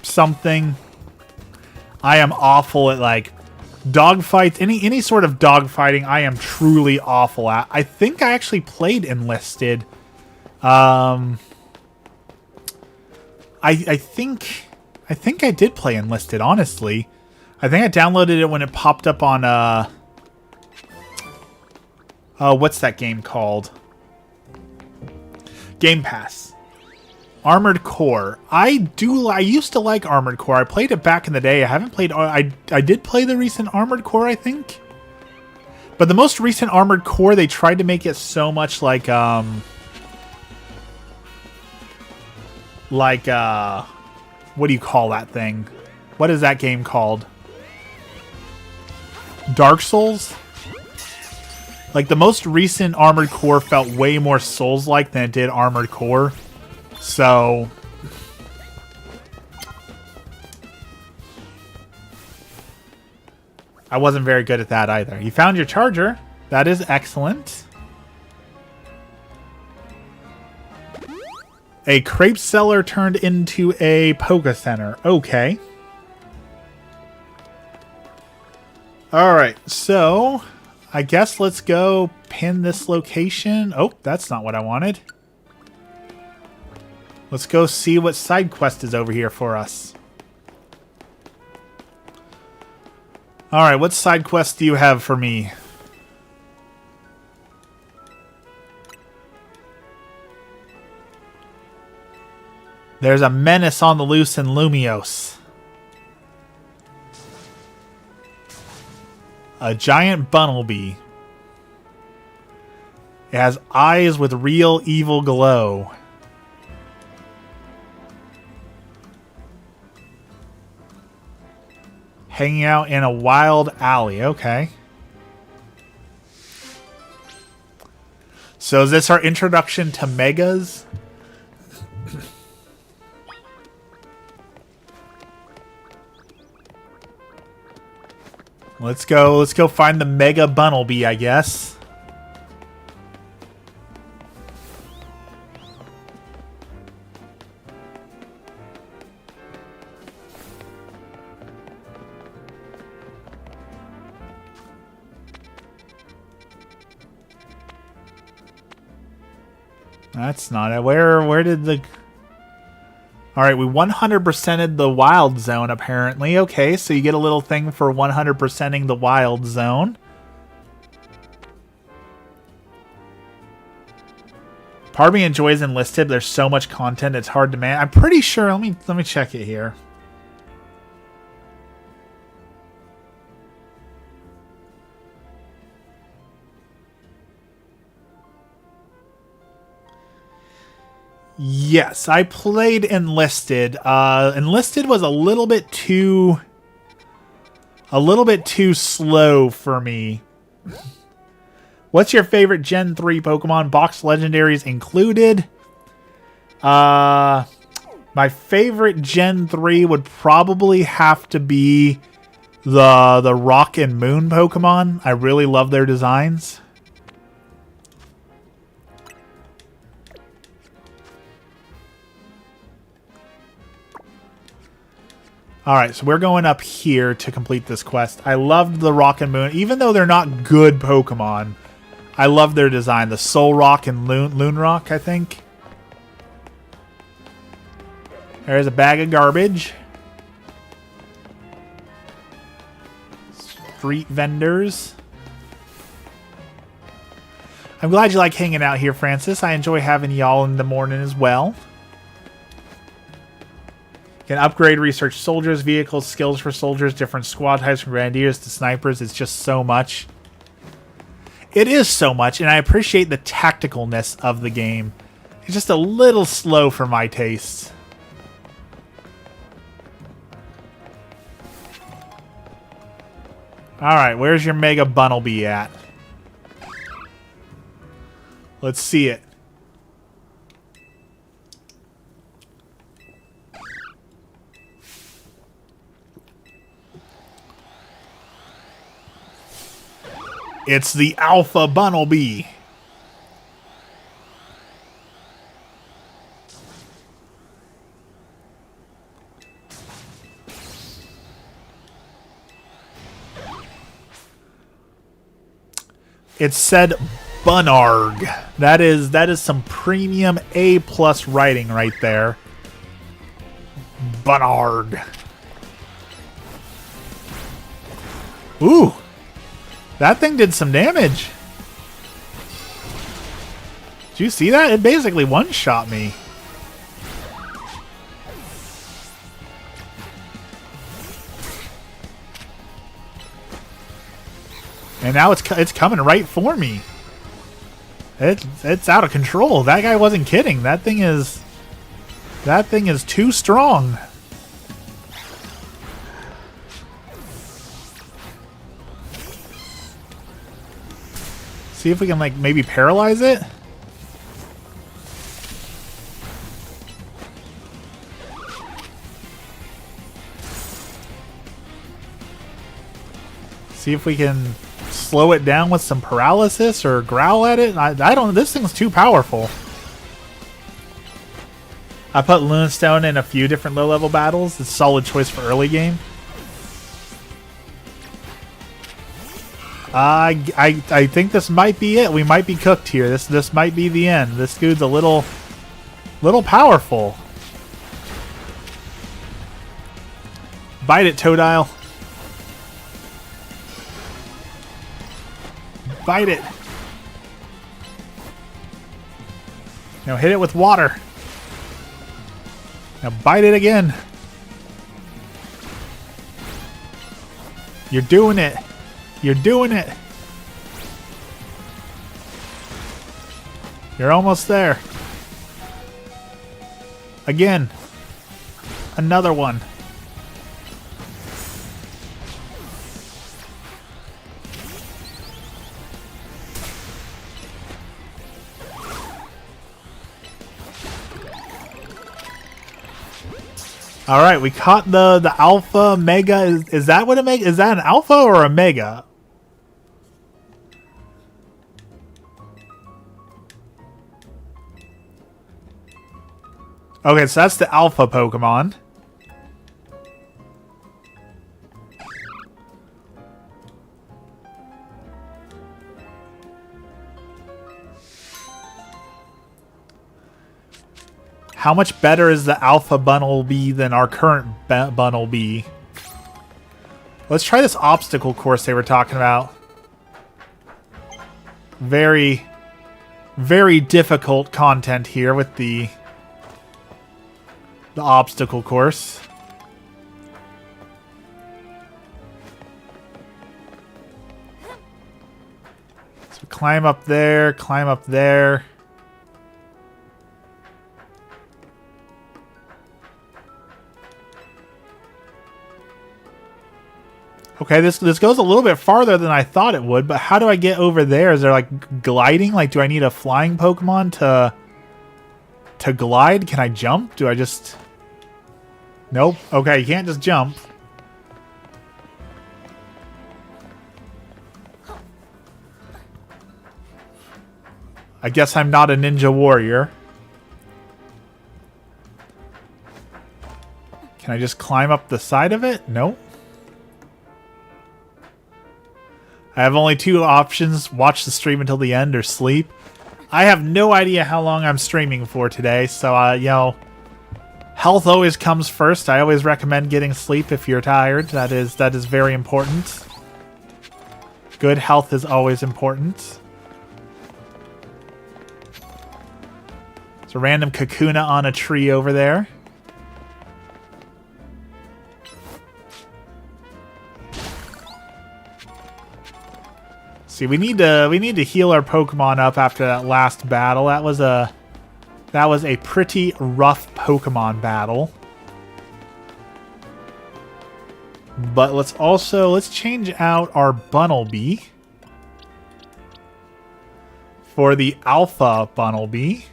something. I am awful at, like, dogfights. Any sort of dogfighting I am truly awful at. I think I actually played Enlisted. I think I did play Enlisted, honestly. I think I downloaded it when it popped up on what's that game called? Game Pass. Armored Core. I used to like Armored Core. I played it back in the day. I haven't played... I did play the recent Armored Core, I think. But the most recent Armored Core, they tried to make it so much like, like, what do you call that thing? What is that game called? Dark Souls? Like, the most recent Armored Core felt way more Souls-like than it did Armored Core. So... I wasn't very good at that either. You found your charger. That is excellent. A crepe seller turned into a Poké Center. Okay. Alright, so... I guess let's go pin this location. Oh, that's not what I wanted. Let's go see what side quest is over here for us. Alright, what side quest do you have for me? There's a menace on the loose in Lumiose. A giant Bunnelby. It has eyes with real evil glow. Hanging out in a wild alley. Okay. So is this our introduction to Megas? Let's go find the Mega Bunnelby, I guess. That's not it. Where did the... Alright, we 100%ed the wild zone, apparently. Okay, so you get a little thing for 100%ing the wild zone. Part of me enjoys Enlisted. There's so much content, it's hard to manage. I'm pretty sure... Let me check it here. Yes, I played Enlisted. Enlisted was a little bit too slow for me. What's your favorite Gen 3 Pokemon? Box legendaries included. My favorite Gen 3 would probably have to be the Rock and Moon Pokemon. I really love their designs. Alright, so we're going up here to complete this quest. I loved the Rock and Moon. Even though they're not good Pokemon, I love their design. The Soul Rock and Loon Rock, I think. There's a bag of garbage. Street vendors. I'm glad you like hanging out here, Francis. I enjoy having y'all in the morning as well. Can upgrade research soldiers, vehicles, skills for soldiers, different squad types from grenadiers to snipers. It's just so much. It is so much, and I appreciate the tacticalness of the game. It's just a little slow for my tastes. Alright, where's your Mega Bunnelby at? Let's see it. It's the Alpha Bunnelby. It said Bunarg. That is some premium A+ writing right there. Bunarg. Ooh. That thing did some damage. Did you see that? It basically one-shot me. And now it's coming right for me. It's out of control. That guy wasn't kidding. That thing is That thing is too strong. See if we can, like, maybe paralyze it? See if we can slow it down with some paralysis or growl at it. I don't... This thing's too powerful. I put Lunestone in a few different low-level battles. It's a solid choice for early game. I think this might be it. We might be cooked here. This might be the end. This dude's a little powerful. Bite it, Totodile. Bite it. Now hit it with water. Now bite it again. You're doing it. You're doing it. You're almost there. Again. Another one. All right, we caught the alpha mega. Is that what a mega? Is that an alpha or a mega? Okay, so that's the alpha Pokemon. How much better is the alpha Bunnelby than our current Bunnelby? Let's try this obstacle course they were talking about. Very, very difficult content here with the obstacle course. So climb up there, climb up there. Okay, this goes a little bit farther than I thought it would, but how do I get over there? Is there like gliding? Like, do I need a flying Pokemon to glide? Can I jump? Do I just... Nope. Okay, you can't just jump. I guess I'm not a ninja warrior. Can I just climb up the side of it? Nope. I have only two options. Watch the stream until the end or sleep. I have no idea how long I'm streaming for today, so, you know, health always comes first. I always recommend getting sleep if you're tired. That is very important. Good health is always important. There's a random Kakuna on a tree over there. See, we need to heal our Pokemon up after that last battle. That was a pretty rough Pokemon battle. But let's change out our Bunnelby for the Alpha Bunnelby.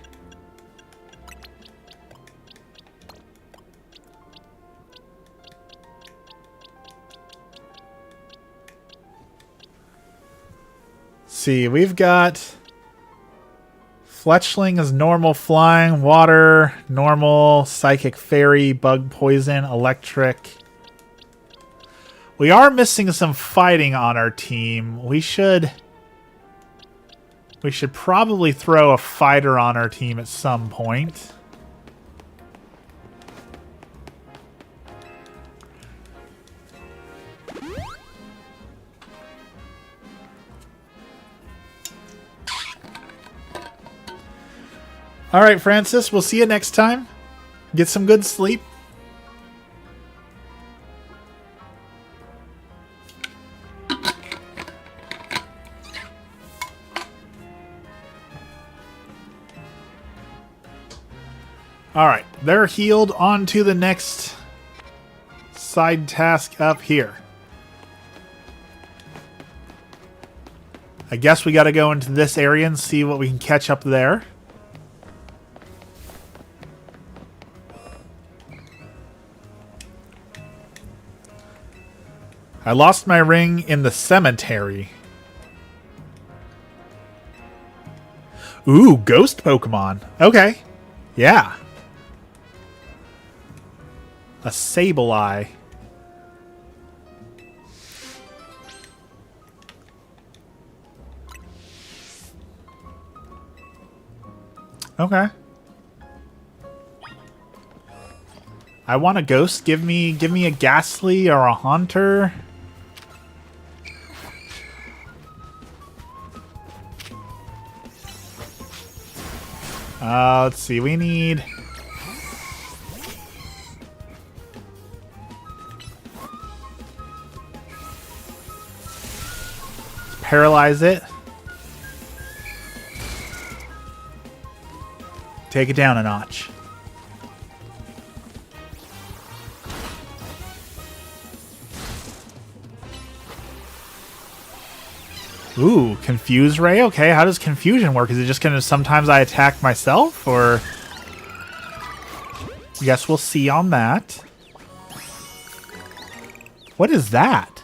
See, we've got Fletchling is normal, flying, water, normal, psychic, fairy, bug, poison, electric. We are missing some fighting on our team. We should probably throw a fighter on our team at some point. All right, Francis, we'll see you next time. Get some good sleep. Alright, they're healed. On to the next side task up here. I guess we gotta go into this area and see what we can catch up there. I lost my ring in the cemetery. Ooh, ghost Pokemon. Okay. Yeah. A Sableye. Okay. I want a ghost. Give me a Ghastly or a Haunter. Let's see. We need... Paralyze it. Take it down a notch. Ooh, Confuse Ray? Okay, how does confusion work? Is it just gonna sometimes I attack myself, or... Guess we'll see on that. What is that?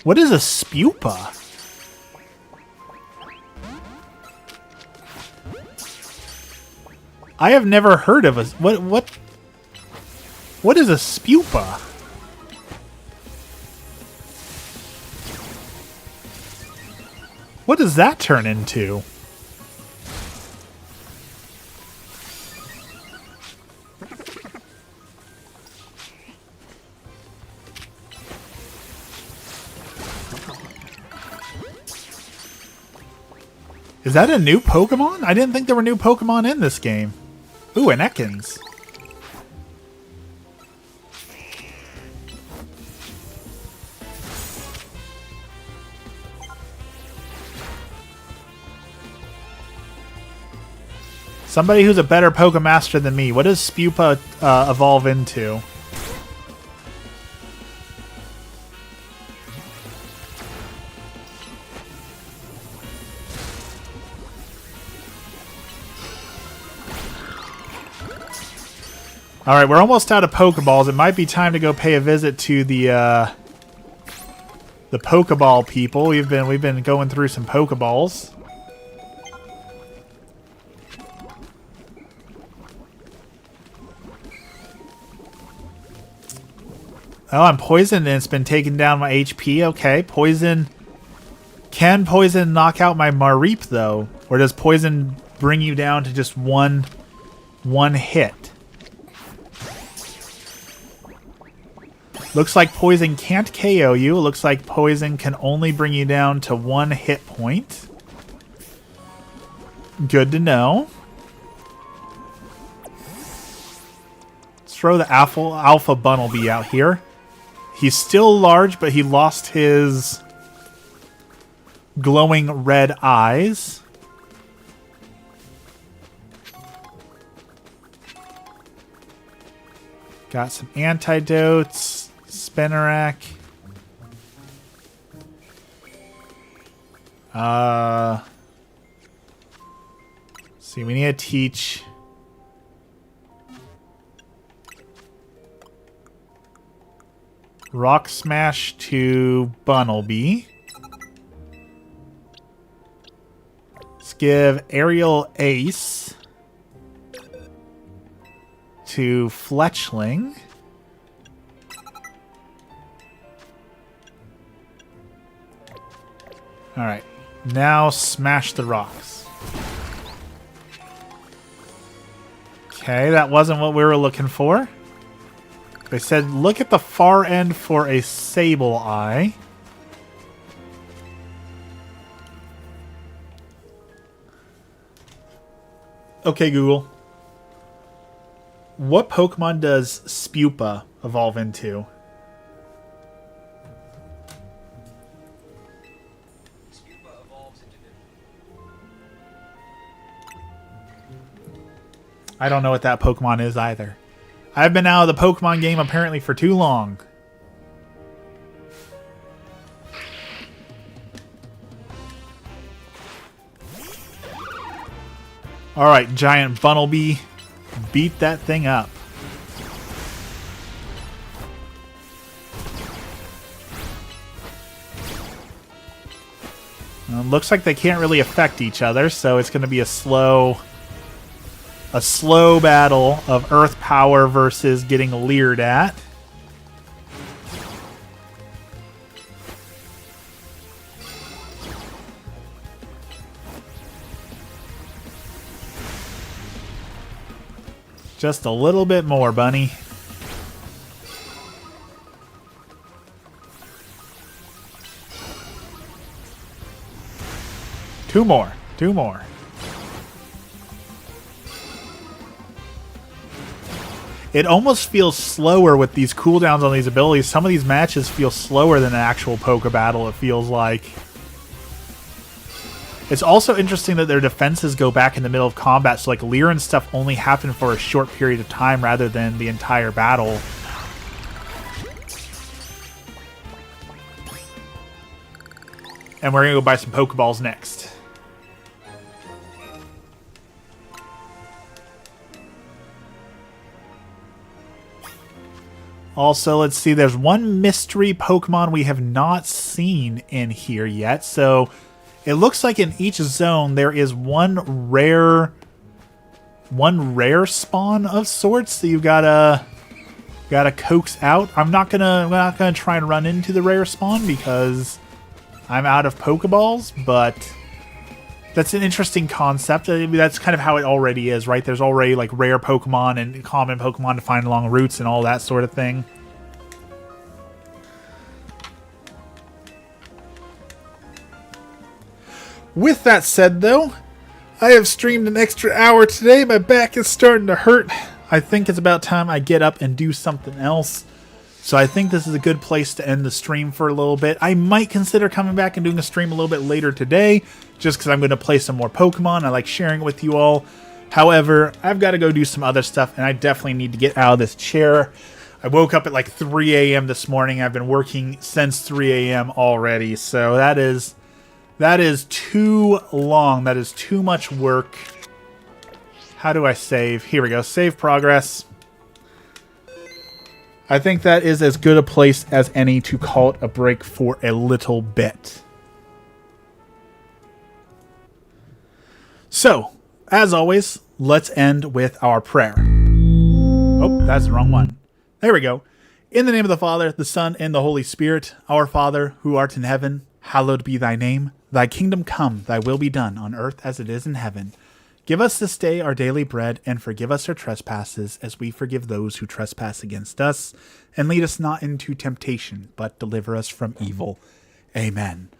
What is a Spupa? I have never heard of a... What is a Spupa? What does that turn into? Is that a new Pokemon? I didn't think there were new Pokemon in this game. Ooh, an Ekans. Somebody who's a better Pokemaster than me. What does Spupa evolve into? Alright, we're almost out of Pokeballs. It might be time to go pay a visit to the Pokeball people. We've been going through some Pokeballs. Oh, I'm poisoned and it's been taking down my HP. Okay, poison. Can poison knock out my Mareep though? Or does poison bring you down to just one hit? Looks like poison can't KO you. It looks like poison can only bring you down to 1 hit point. Good to know. Let's throw the Alpha Bunnelby out here. He's still large, but he lost his glowing red eyes. Got some antidotes. Spinarak. See, we need to teach Rock Smash to Bunnelby. Let's give Aerial Ace to Fletchling. Alright, now smash the rocks. Okay, that wasn't what we were looking for. They said look at the far end for a Sableye. Okay, Google. What Pokemon does Spupa evolve into? I don't know what that Pokemon is either. I've been out of the Pokemon game apparently for too long. Alright, Giant Bunnelby. Beat that thing up. Looks like they can't really affect each other, so it's going to be a slow battle of Earth Power versus getting leered at. Just a little bit more, bunny. Two more. It almost feels slower with these cooldowns on these abilities. Some of these matches feel slower than an actual Poke Battle, it feels like. It's also interesting that their defenses go back in the middle of combat, so like Leer and stuff only happen for a short period of time rather than the entire battle. And we're going to go buy some Pokeballs next. Also, let's see, there's one mystery Pokemon we have not seen in here yet. So it looks like in each zone there is one rare spawn of sorts that you gotta coax out. I'm not gonna try and run into the rare spawn because I'm out of Pokeballs, but that's an interesting concept. That's kind of how it already is, right? There's already like rare Pokemon and common Pokemon to find along routes and all that sort of thing. With that said, though, I have streamed an extra hour today. My back is starting to hurt. I think it's about time I get up and do something else. So I think this is a good place to end the stream for a little bit. I might consider coming back and doing a stream a little bit later today, just because I'm going to play some more Pokemon. I like sharing it with you all. However, I've got to go do some other stuff, and I definitely need to get out of this chair. I woke up at like 3 a.m. this morning. I've been working since 3 a.m. already, so that is too long. That is too much work. How do I save? Here we go. Save progress. I think that is as good a place as any to call it a break for a little bit. So, as always, let's end with our prayer. Oh, that's the wrong one. There we go. In the name of the Father, the Son, and the Holy Spirit, our Father, who art in heaven, hallowed be thy name. Thy kingdom come, thy will be done, on earth as it is in heaven. Give us this day our daily bread, and forgive us our trespasses, as we forgive those who trespass against us. And lead us not into temptation, but deliver us from evil. Amen.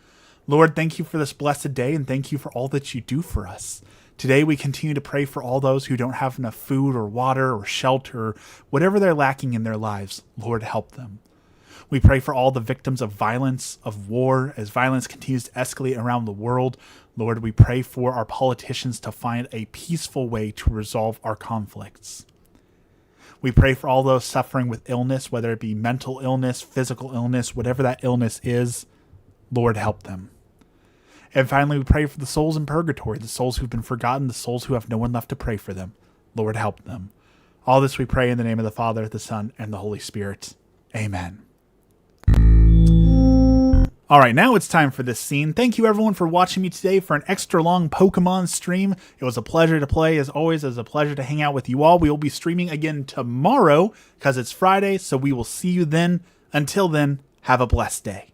Lord, thank you for this blessed day, and thank you for all that you do for us. Today we continue to pray for all those who don't have enough food or water or shelter, whatever they're lacking in their lives. Lord, help them. We pray for all the victims of violence, of war, as violence continues to escalate around the world. Lord, we pray for our politicians to find a peaceful way to resolve our conflicts. We pray for all those suffering with illness, whether it be mental illness, physical illness, whatever that illness is. Lord, help them. And finally, we pray for the souls in purgatory, the souls who've been forgotten, the souls who have no one left to pray for them. Lord, help them. All this we pray in the name of the Father, the Son, and the Holy Spirit. Amen. Alright, now it's time for this scene. Thank you everyone for watching me today for an extra long Pokemon stream. It was a pleasure to play, as always. It was a pleasure to hang out with you all. We will be streaming again tomorrow, because it's Friday, so we will see you then. Until then, have a blessed day.